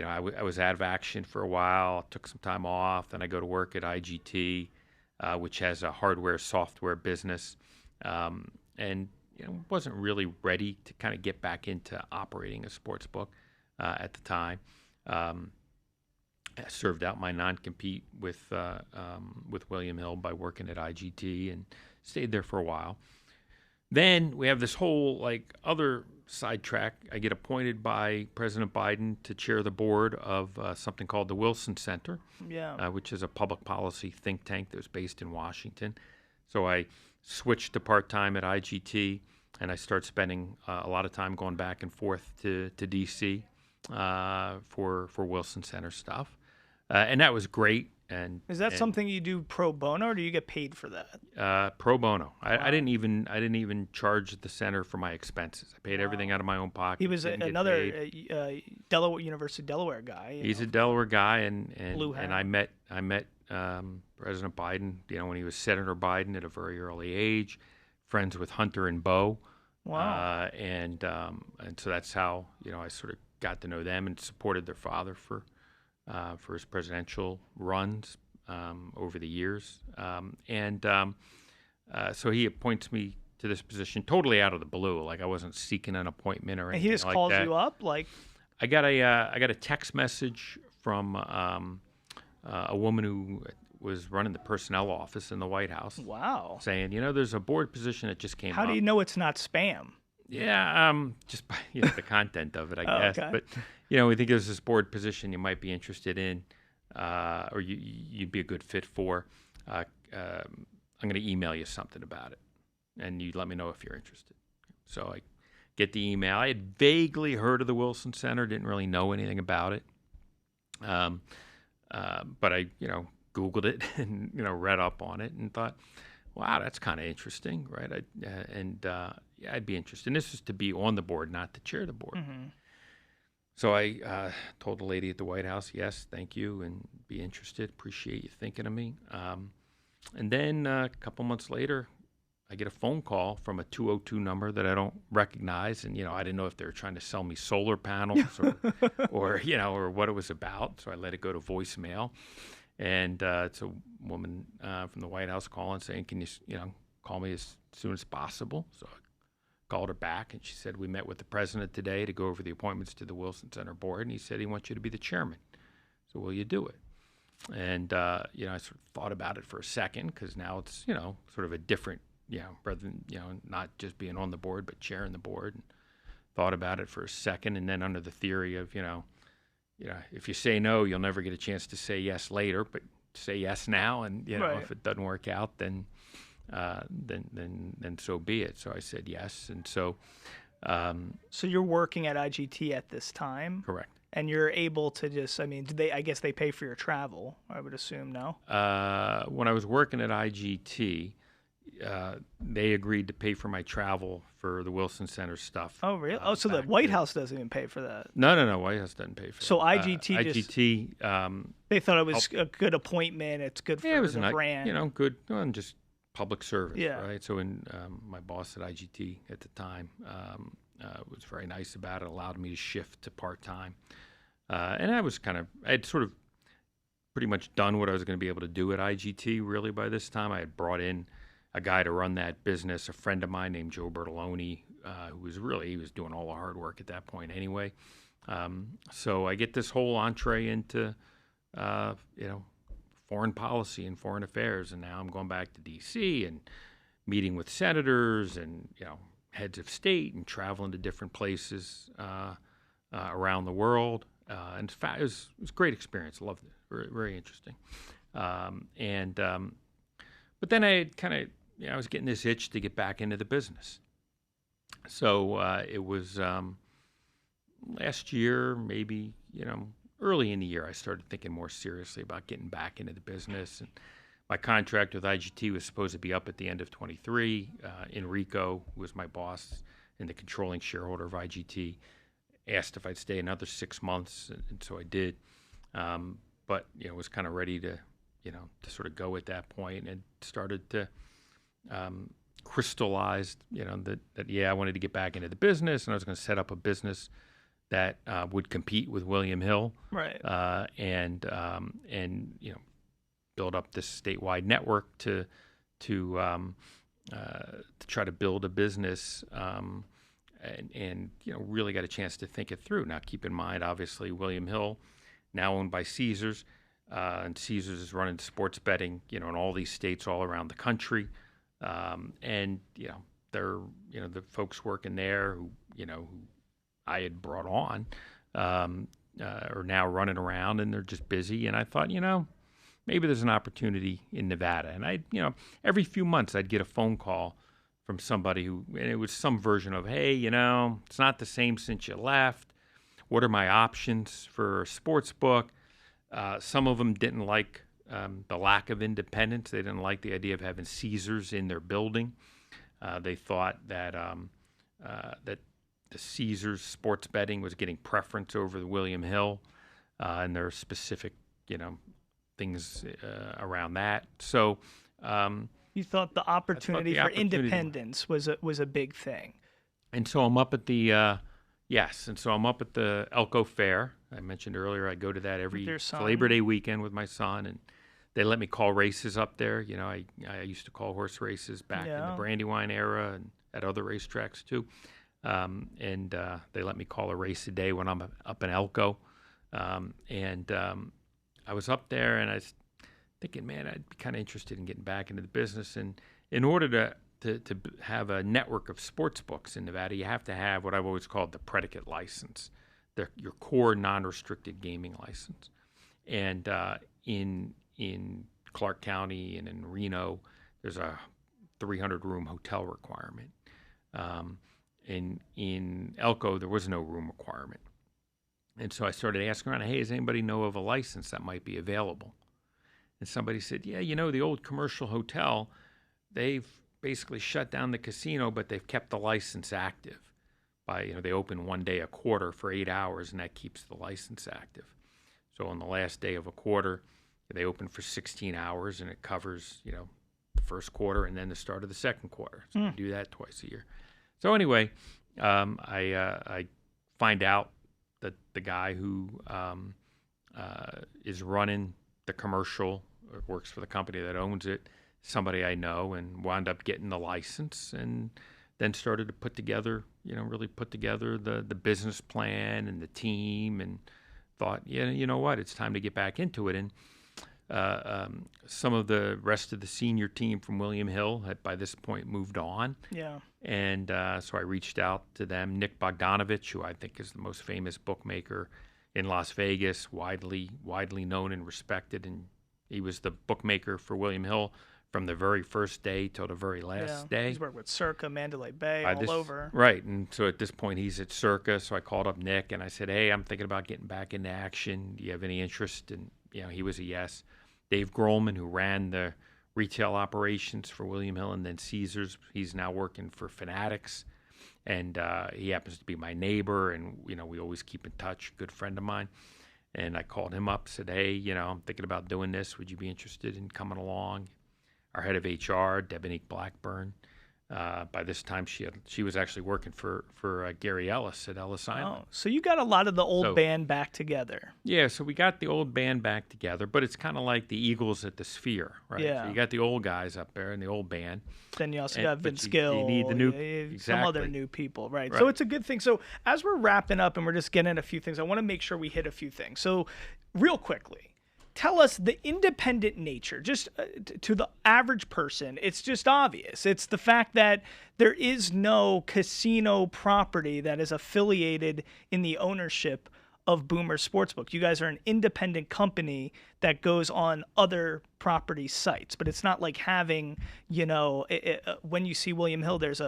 I was out of action for a while, took some time off, then I go to work at IGT, which has a hardware, software business, and wasn't really ready to kind of get back into operating a sports book at the time. I served out my non-compete with William Hill by working at IGT and stayed there for a while. Then we have this whole other sidetrack. I get appointed by President Biden to chair the board of something called the Wilson Center, which is a public policy think tank that was based in Washington. So I switched to part-time at IGT, and I start spending a lot of time going back and forth to D.C. For Wilson Center stuff. And that was great. And is that something you do pro bono, or do you get paid for that? Pro bono. Wow. I didn't even charge the center for my expenses. I paid everything out of my own pocket. He was another University of Delaware guy. He's a Delaware guy, and I met President Biden. When he was Senator Biden at a very early age, friends with Hunter and Bo. Wow. And so that's how I sort of got to know them and supported their father for his presidential runs over the years. So he appoints me to this position totally out of the blue. Like I wasn't seeking an appointment or anything like that. And he just calls you up? I got a text message from a woman who was running the personnel office in the White House. Wow. Saying, there's a board position that just came up. How do you know it's not spam? Yeah, just by the content of it, I guess. Okay. But we think there's this board position you might be interested in, or you'd be a good fit for. I'm going to email you something about it, and you let me know if you're interested. So I get the email. I had vaguely heard of the Wilson Center, didn't really know anything about it, but I Googled it and read up on it and thought, wow, that's kind of interesting, right? I'd be interested. And this is to be on the board, not to chair the board. Mm-hmm. So I told the lady at the White House, yes, thank you, and be interested. Appreciate you thinking of me. And then a couple months later, I get a phone call from a 202 number that I don't recognize, and I didn't know if they were trying to sell me solar panels or what it was about. So I let it go to voicemail. And it's a woman from the White House calling saying, can you call me as soon as possible? So I called her back, and she said, we met with the president today to go over the appointments to the Wilson Center board, and he said he wants you to be the chairman. So will you do it? And, I sort of thought about it for a second, because now it's, sort of a different, rather than, not just being on the board, but chairing the board. And thought about it for a second, and then under the theory of, if you say no, you'll never get a chance to say yes later. But say yes now, and right. If it doesn't work out, then so be it. So I said yes, and so. So you're working at IGT at this time, Correct. And you're able to just, I guess they pay for your travel, I would assume, no? When I was working at IGT, they agreed to pay for my travel for the Wilson Center stuff. Oh, really? So the White House doesn't even pay for that? No. White House doesn't pay for so that. IGT they thought it was a good appointment. It's good for it was the brand. Good, and just public service, yeah. Right? So when my boss at IGT at the time was very nice about it, allowed me to shift to part-time. And I had sort of pretty much done what I was going to be able to do at IGT, really, by this time. I had brought in a guy to run that business, a friend of mine named Joe Bertoloni, who he was doing all the hard work at that point anyway. So I get this whole entree into, foreign policy and foreign affairs, and now I'm going back to D.C. and meeting with senators and, heads of state and traveling to different places around the world. And it was a great experience. Loved it. Very, very interesting. But then I kind of, I was getting this itch to get back into the business. So it was last year, maybe, early in the year, I started thinking more seriously about getting back into the business. And my contract with IGT was supposed to be up at the end of 23. Enrico, who was my boss and the controlling shareholder of IGT, asked if I'd stay another 6 months, and so I did. But was kind of ready to, to sort of go at that point, and started to crystallize, that I wanted to get back into the business, and I was going to set up a business that would compete with William Hill, right? And build up this statewide network to try to build a business. And really got a chance to think it through. Now, keep in mind, obviously, William Hill, now owned by Caesars, and Caesars is running sports betting, in all these states all around the country. And they're the folks working there who I had brought on are now running around, and they're just busy. And I thought, maybe there's an opportunity in Nevada. And I, every few months I'd get a phone call from somebody and it was some version of, hey, it's not the same since you left. What are my options for a sports book? Some of them didn't like the lack of independence. They didn't like the idea of having Caesars in their building. They thought that that the Caesars sports betting was getting preference over the William Hill, and there are specific, things around that. So. You thought the opportunity for independence was a big thing. And so I'm up at the and so I'm up at the Elko Fair. I mentioned earlier I go to that every Labor Day weekend with my son, and they let me call races up there. I used to call horse races back in the Brandywine era and at other racetracks too. And they let me call a race a day when I'm up in Elko. I was up there, and I was thinking, man, I'd be kind of interested in getting back into the business. And in order to have a network of sports books in Nevada, you have to have what I've always called the predicate license, your core non-restricted gaming license. And in Clark County and in Reno, there's a 300-room hotel requirement. In Elko, there was no room requirement. And so I started asking around, hey, does anybody know of a license that might be available? And somebody said, yeah, the old commercial hotel, they've basically shut down the casino, but they've kept the license active. They open one day a quarter for 8 hours, and that keeps the license active. So on the last day of a quarter, they open for 16 hours, and it covers, the first quarter and then the start of the second quarter. So we do that twice a year. So anyway, I find out that the guy who is running the commercial, or works for the company that owns it, somebody I know, and wound up getting the license, and then started to put together the business plan and the team, and thought, you know what, it's time to get back into it. And some of the rest of the senior team from William Hill had by this point moved on. Yeah. And so I reached out to them. Nick Bogdanovich, who I think is the most famous bookmaker in Las Vegas, widely known and respected, and he was the bookmaker for William Hill from the very first day till the very last day. He's worked with Circa, Mandalay Bay, all over. Right, and so at this point he's at Circa, so I called up Nick and I said, hey, I'm thinking about getting back into action. Do you have any interest? And he was a yes. Dave Grohlman, who ran the retail operations for William Hill and then Caesars, he's now working for Fanatics, and he happens to be my neighbor, and we always keep in touch, good friend of mine. And I called him up, said, hey, I'm thinking about doing this. Would you be interested in coming along? Our head of HR, Debonique Blackburn, by this time she was actually working for Gary Ellis at Ellis Island. Oh, so you got a lot of the old band back together. Yeah, so we got the old band back together, but it's kind of like the Eagles at the Sphere, right? Yeah. So you got the old guys up there in the old band. Then you also got Vince Gill. You need the new, some other new people, right? So it's a good thing. So as we're wrapping up and we're just getting at a few things, I want to make sure we hit a few things. So real quickly, tell us the independent nature, just to the average person. It's just obvious. It's the fact that there is no casino property that is affiliated in the ownership of Boomer Sportsbook. You guys are an independent company that goes on other property sites, but it's not like having, when you see William Hill, there's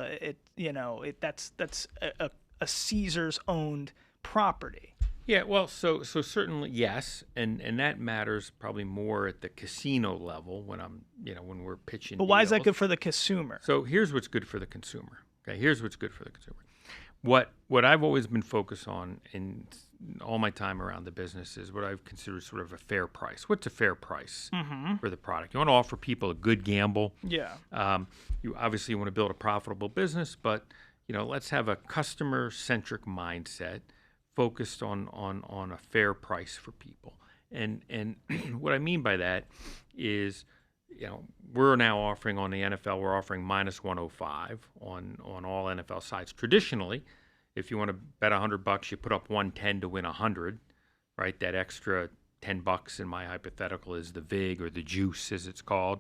that's a Caesars owned property. Yeah, well, so certainly yes, and that matters probably more at the casino level when we're pitching. But why deals. is that good for the consumer? So here's what's good for the consumer. Okay, here's what's good for the consumer. What I've always been focused on in all my time around the business is what I've considered sort of a fair price. What's a fair price for the product? You want to offer people a good gamble. Yeah. You obviously want to build a profitable business, but let's have a customer-centric mindset focused on a fair price for people. And what I mean by that is, we're now offering on the NFL, we're offering -105 on all NFL sites. Traditionally, if you want to bet $100, you put up 110 to win 100, right? That extra $10 in my hypothetical is the vig, or the juice as it's called,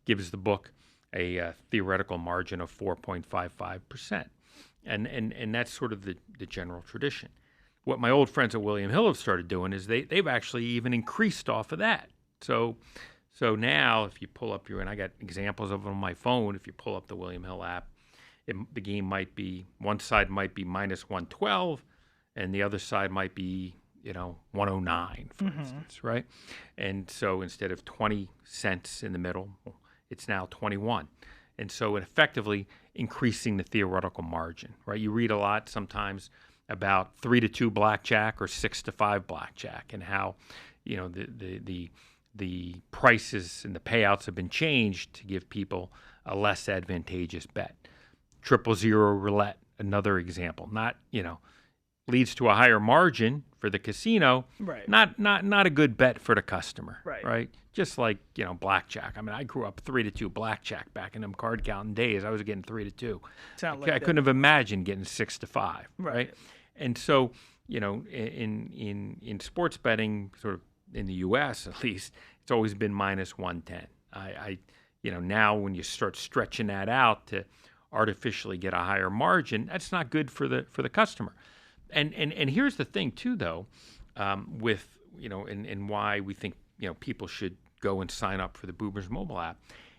gives the book a theoretical margin of 4.55%. And that's sort of the general tradition. What my old friends at William Hill have started doing is they've actually even increased off of that. So now if you pull up and I got examples of them on my phone, if you pull up the William Hill app, the game might be, one side might be -112 and the other side might be, 109, for instance, right? And so instead of 20 cents in the middle, it's now 21. And so effectively increasing the theoretical margin, right? You read a lot sometimes about 3-2 blackjack or 6-5 blackjack, and how, the prices and the payouts have been changed to give people a less advantageous bet. 000 roulette, another example. Not, leads to a higher margin for the casino. Right. Not a good bet for the customer. Right. Just like, blackjack. I mean, I grew up 3-2 blackjack back in them card counting days. I was getting 3-2. I couldn't have imagined getting 6-5. Right. And so, in sports betting, sort of in the U.S. at least, it's always been -110. Now when you start stretching that out to artificially get a higher margin, that's not good for the customer. And here's the thing too, though, with and why we think people should go and sign up for the Boomers mobile app.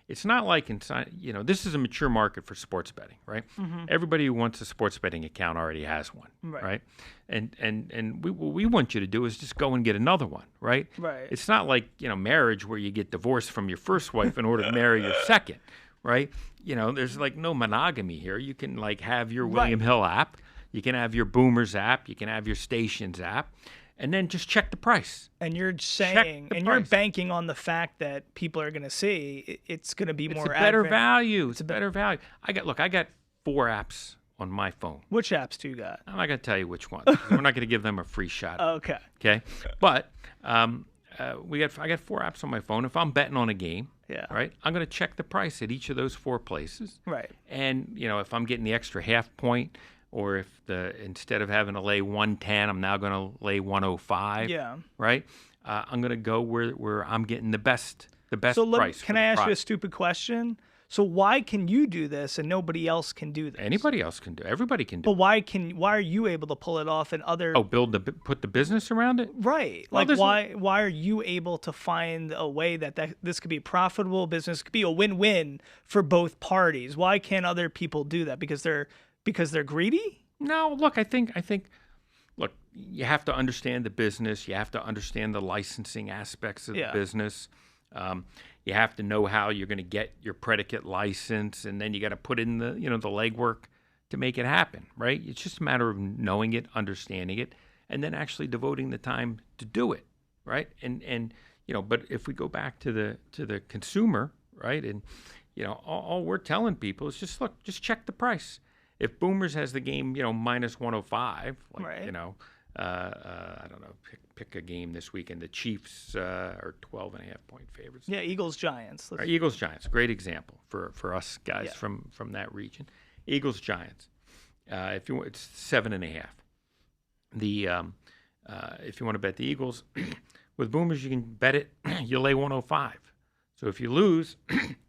It's not like this is a mature market for sports betting, right? Mm-hmm. Everybody who wants a sports betting account already has one, right? And what we want you to do is just go and get another one, right? Right. It's not like marriage where you get divorced from your first wife in order to marry your second, right? There's like no monogamy here. You can have your William Hill app, you can have your Boomers app, you can have your Stations app. And then just check the price. And you're saying, and you're banking on the fact that people are going to see it's going to be more. It's a better value. It's a better value. I got 4 apps on my phone. Which apps do you got? I'm not going to tell you which ones. We're not going to give them a free shot. Okay. Okay. But I got 4 apps on my phone. If I'm betting on a game, right, I'm going to check the price at each of those 4 places. Right. And if I'm getting the extra half point, or if instead of having to lay 110, I'm now going to lay 105. Yeah. Right. I'm going to go where I'm getting the best price. Can I ask you a stupid question? So why can you do this and nobody else can do this? Anybody else can do. Everybody can do. But why are you able to pull it off and other? Oh, put the business around it. Right. Well, why are you able to find a way that this could be a profitable business, could be a win-win for both parties? Why can't other people do that? Because they're greedy? No, look, I think look, you have to understand the business. You have to understand the licensing aspects of the business. You have to know how you're going to get your predicate license, and then you got to put in the the legwork to make it happen, right? It's just a matter of knowing it, understanding it, and then actually devoting the time to do it, right? And but if we go back to the consumer, right, and all we're telling people is just check the price. If Boomers has the game, -105, I don't know, pick a game this weekend. The Chiefs are 12.5-point favorites. Yeah, Eagles-Giants. Right, Eagles-Giants, great example for us guys from that region. Eagles-Giants, it's 7.5. If you want to bet the Eagles, With boomers, you can bet it. You lay 105. So if you lose,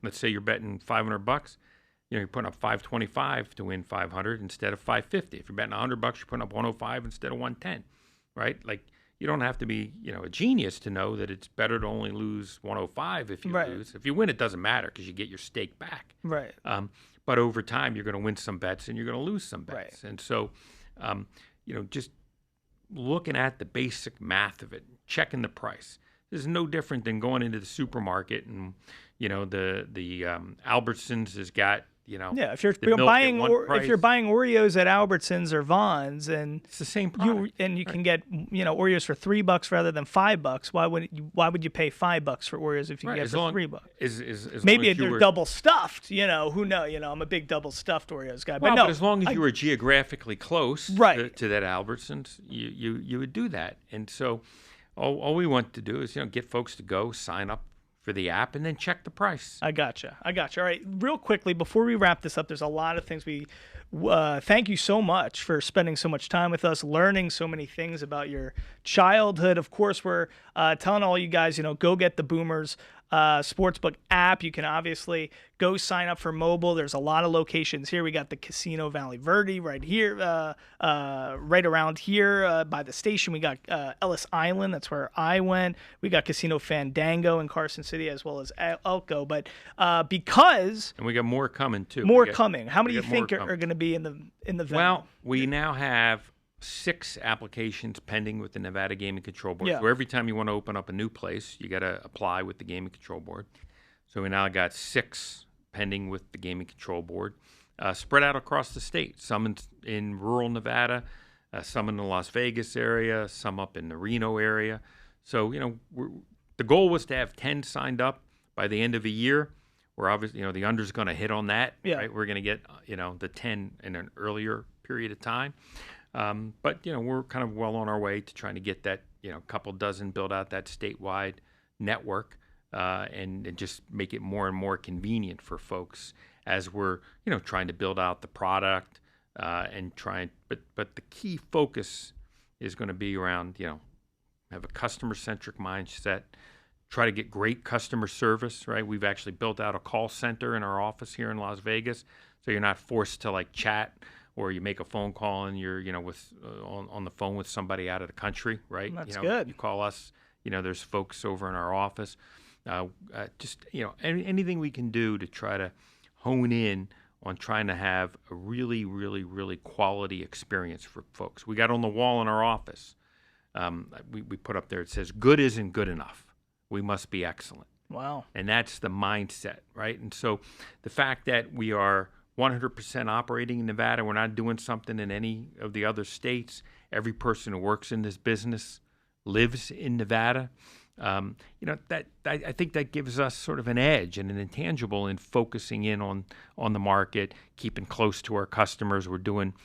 let's say you're betting $500, you're putting up 525 to win 500 instead of 550. If you're betting $100, you're putting up 105 instead of 110, right? Like, you don't have to be, a genius to know that it's better to only lose 105 if you lose. If you win, it doesn't matter because you get your stake back. Right. But over time, you're going to win some bets and you're going to lose some bets. Right. And so, just looking at the basic math of it, checking the price. This is no different than going into the supermarket and, the Albertsons has got, if you're buying Oreos at Albertsons or Vons, and it's the same product, you can get Oreos for $3 rather than $5. Why would you pay $5 for Oreos if you can get it for $3? Maybe they're double stuffed. Who knows? I'm a big double stuffed Oreos guy. But as long as you were geographically close to that Albertsons, you would do that. And so all we want to do is get folks to go sign up for the app and then check the price. I gotcha. All right, real quickly before we wrap this up, there's a lot of things thank you so much for spending so much time with us, learning so many things about your childhood. Of course, we're telling all you guys, go get the Boomers Sportsbook app. You can obviously go sign up for mobile. There's a lot of locations here. We got the Casino Valley Verde right here, right around here by the station. We got Ellis Island. That's where I went. We got Casino Fandango in Carson City as well as Elko. But because and we got more coming too. Coming. How many do you think are going to be in the venue? Well, we now have 6 applications pending with the Nevada Gaming Control Board. So every time you want to open up a new place, you got to apply with the Gaming Control Board. So we now got 6 pending with the Gaming Control Board, spread out across the state. Some in rural Nevada, some in the Las Vegas area, some up in the Reno area. So the goal was to have 10 signed up by the end of the year. We're obviously the under's going to hit on that. Right? We're going to get the 10 in an earlier period of time. But we're kind of well on our way to trying to get that couple dozen, build out that statewide network, and just make it more and more convenient for folks as we're trying to build out the product and trying. But the key focus is going to be around have a customer centric mindset. Try to get great customer service, right? We've actually built out a call center in our office here in Las Vegas, so you're not forced to chat. Or you make a phone call and you're, on the phone with somebody out of the country, right? That's good. You call us. There's folks over in our office. Anything we can do to try to hone in on trying to have a really, really, really quality experience for folks. We got on the wall in our office. We put up there. It says, "Good isn't good enough. We must be excellent." Wow. And that's the mindset, right? And so the fact that we are 100% operating in Nevada. We're not doing something in any of the other states. Every person who works in this business lives in Nevada. I think that gives us sort of an edge and an intangible in focusing in on the market, keeping close to our customers. We're doing,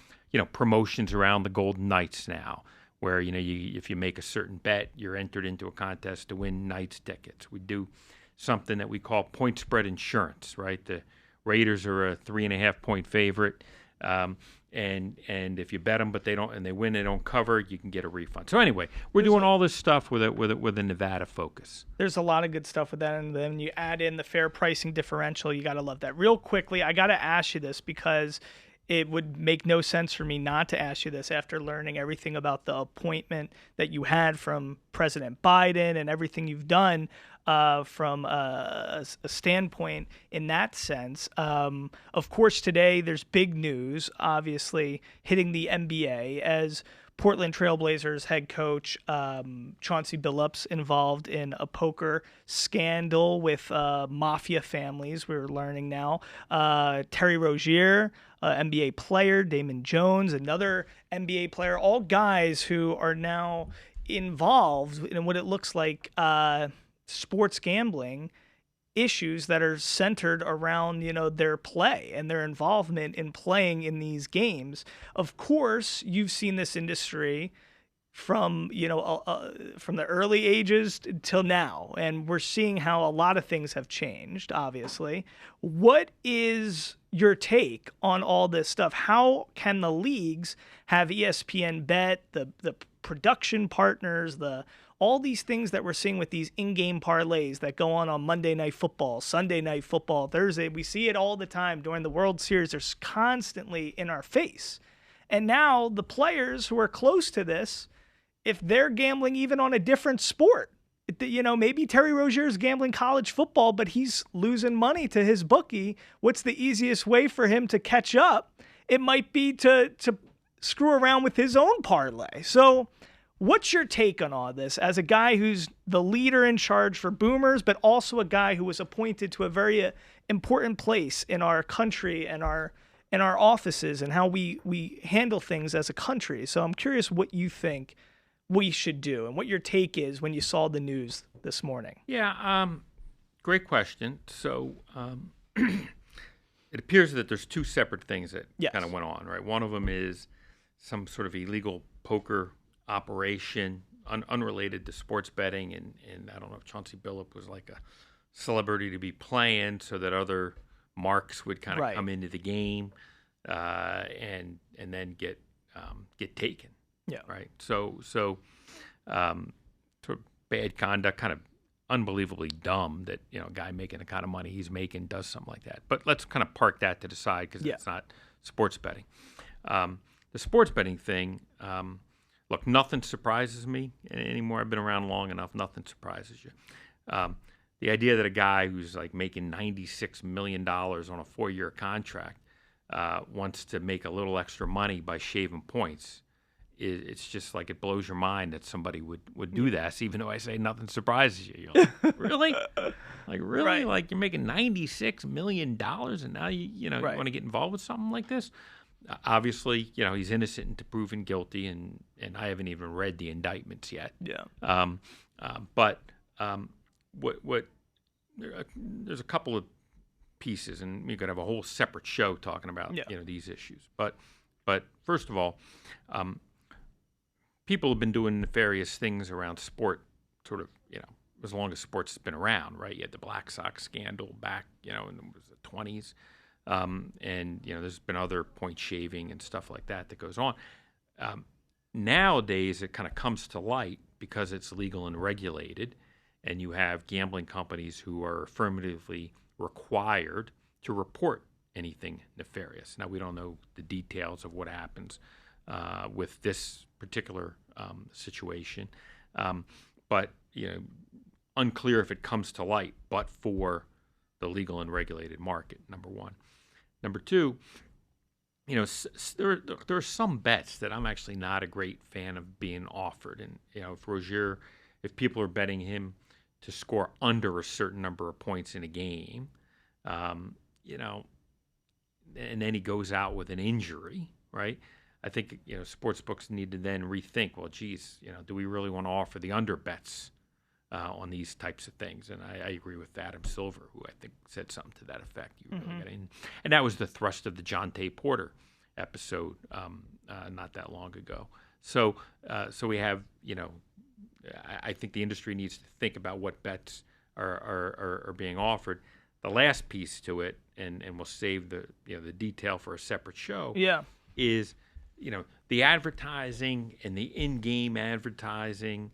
promotions around the Golden Knights now, where if you make a certain bet, you're entered into a contest to win Knights tickets. We do something that we call point spread insurance, right? The Raiders are a 3.5-point favorite, and if you bet them but they don't and they win, they don't cover, you can get a refund. So anyway, we're doing all this stuff with a Nevada focus. There's a lot of good stuff with that, and then you add in the fair pricing differential. You got to love that. Real quickly, I got to ask you this because it would make no sense for me not to ask you this after learning everything about the appointment that you had from President Biden and everything you've done. From a standpoint in that sense. Of course, today there's big news, obviously, hitting the NBA as Portland Trailblazers head coach Chauncey Billups involved in a poker scandal with mafia families, we're learning now. Terry Rozier, NBA player, Damon Jones, another NBA player, all guys who are now involved in what it looks like sports gambling issues that are centered around, their play and their involvement in playing in these games. Of course, you've seen this industry from, from the early ages till now, and we're seeing how a lot of things have changed, obviously. What is your take on all this stuff? How can the leagues have ESPN Bet, the production partners, all these things that we're seeing with these in-game parlays that go on Monday Night Football, Sunday Night Football, Thursday, we see it all the time during the World Series. They're constantly in our face. And now the players who are close to this, if they're gambling even on a different sport, maybe Terry Rozier's gambling college football, but he's losing money to his bookie. What's the easiest way for him to catch up? It might be to screw around with his own parlay. So what's your take on all this as a guy who's the leader in charge for Boomers, but also a guy who was appointed to a very important place in our country and our offices and how we handle things as a country? So I'm curious what you think we should do and what your take is when you saw the news this morning. Yeah, great question. So it appears that there's two separate things that kind of went on, right? One of them is some sort of illegal poker operation unrelated to sports betting, and I don't know if Chauncey Billup was like a celebrity to be playing so that other marks would kind of come into the game and then get taken. Yeah. Right. So sort of bad conduct, kind of unbelievably dumb that a guy making the kind of money he's making does something like that. But let's kind of park that to the side because it's not sports betting. The sports betting thing, look, nothing surprises me anymore. I've been around long enough. Nothing surprises you. The idea that a guy who's like making $96 million on a 4-year contract wants to make a little extra money by shaving points, it's just like it blows your mind that somebody would do that. Even though I say nothing surprises you, you're like, really, Right. like you're making $96 million, and now you want to get involved with something like this. Obviously, he's innocent until proven guilty, and I haven't even read the indictments yet. Yeah. There's a couple of pieces, and we could have a whole separate show talking about these issues. But first of all, people have been doing nefarious things around sport, sort of as long as sports has been around, right? You had the Black Sox scandal back in the 20s. And there's been other point shaving and stuff like that goes on. Nowadays, it kind of comes to light because it's legal and regulated, and you have gambling companies who are affirmatively required to report anything nefarious. Now, we don't know the details of what happens with this particular situation, but unclear if it comes to light, but for the legal and regulated market, number one. Number two, there are some bets that I'm actually not a great fan of being offered. And, if people are betting him to score under a certain number of points in a game, and then he goes out with an injury, right? I think, sportsbooks need to then rethink, well, geez, do we really want to offer the under bets on these types of things? And I agree with Adam Silver, who I think said something to that effect. You really get in. And that was the thrust of the Jonte Porter episode not that long ago. So we have, I think the industry needs to think about what bets are being offered. The last piece to it, and we'll save the detail for a separate show, is the advertising and the in-game advertising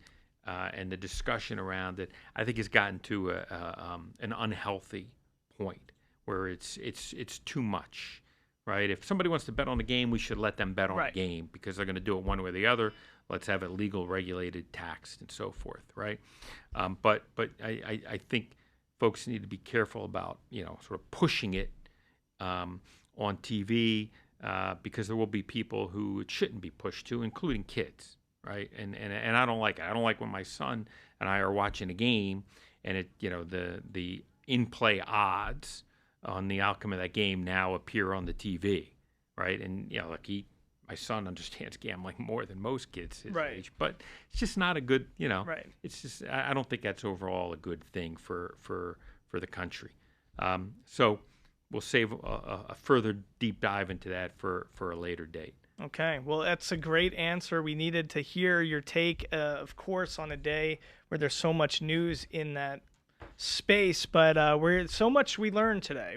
and the discussion around it, I think has gotten to an unhealthy point where it's too much, right? If somebody wants to bet on the game, we should let them bet on the game because they're going to do it one way or the other. Let's have it legal, regulated, taxed, and so forth, right? But I think folks need to be careful about sort of pushing it on TV because there will be people who it shouldn't be pushed to, including kids. Right, and I don't like it. I don't like when my son and I are watching a game, and the in-play odds on the outcome of that game now appear on the TV, right? And my son understands gambling more than most kids his age, but it's just not a good, It's just I don't think that's overall a good thing for the country. So we'll save a further deep dive into that for a later date. Okay, well, that's a great answer. We needed to hear your take, of course, on a day where there's so much news in that space, but so much we learned today.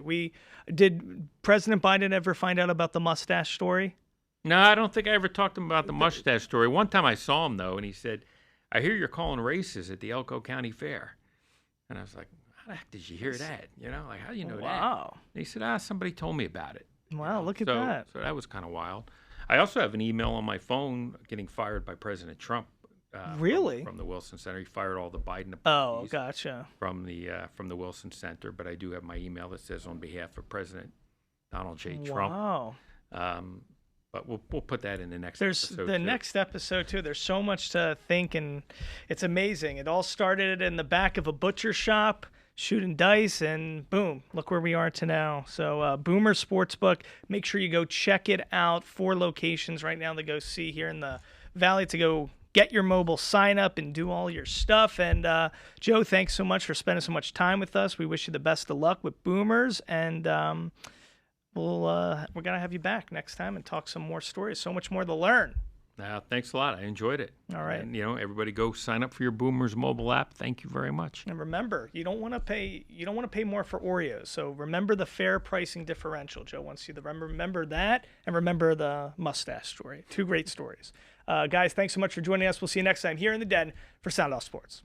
Did President Biden ever find out about the mustache story? No, I don't think I ever talked to him about the mustache story. One time I saw him, though, and he said, I hear you're calling races at the Elko County Fair. And I was like, how the heck did you hear that? Like, how do you know that? Wow. And he said, somebody told me about it. Wow, look at that. So that was kind of wild. I also have an email on my phone getting fired by President Trump. Really? From the Wilson Center. He fired all the Biden appointees. Oh, gotcha. From the Wilson Center. But I do have my email that says on behalf of President Donald J. Trump. Wow. But we'll put that in the next episode. There's next episode, too. There's so much to think, and it's amazing. It all started in the back of a butcher shop, shooting dice, and boom, look where we are to now. So Boomer Sportsbook, make sure you go check it out. 4 locations right now to go see here in the Valley to go get your mobile sign up and do all your stuff. And Joe, thanks so much for spending so much time with us. We wish you the best of luck with Boomers, and we're gonna have you back next time and talk some more stories. So much more to learn. Thanks a lot. I enjoyed it. All right. And, everybody go sign up for your Boomers mobile app. Thank you very much. And remember, you don't want to pay more for Oreos. So remember the fair pricing differential. Joe wants you to remember that, and remember the mustache story. 2 great stories. Guys, thanks so much for joining us. We'll see you next time here in the Den for Sound Off Sports.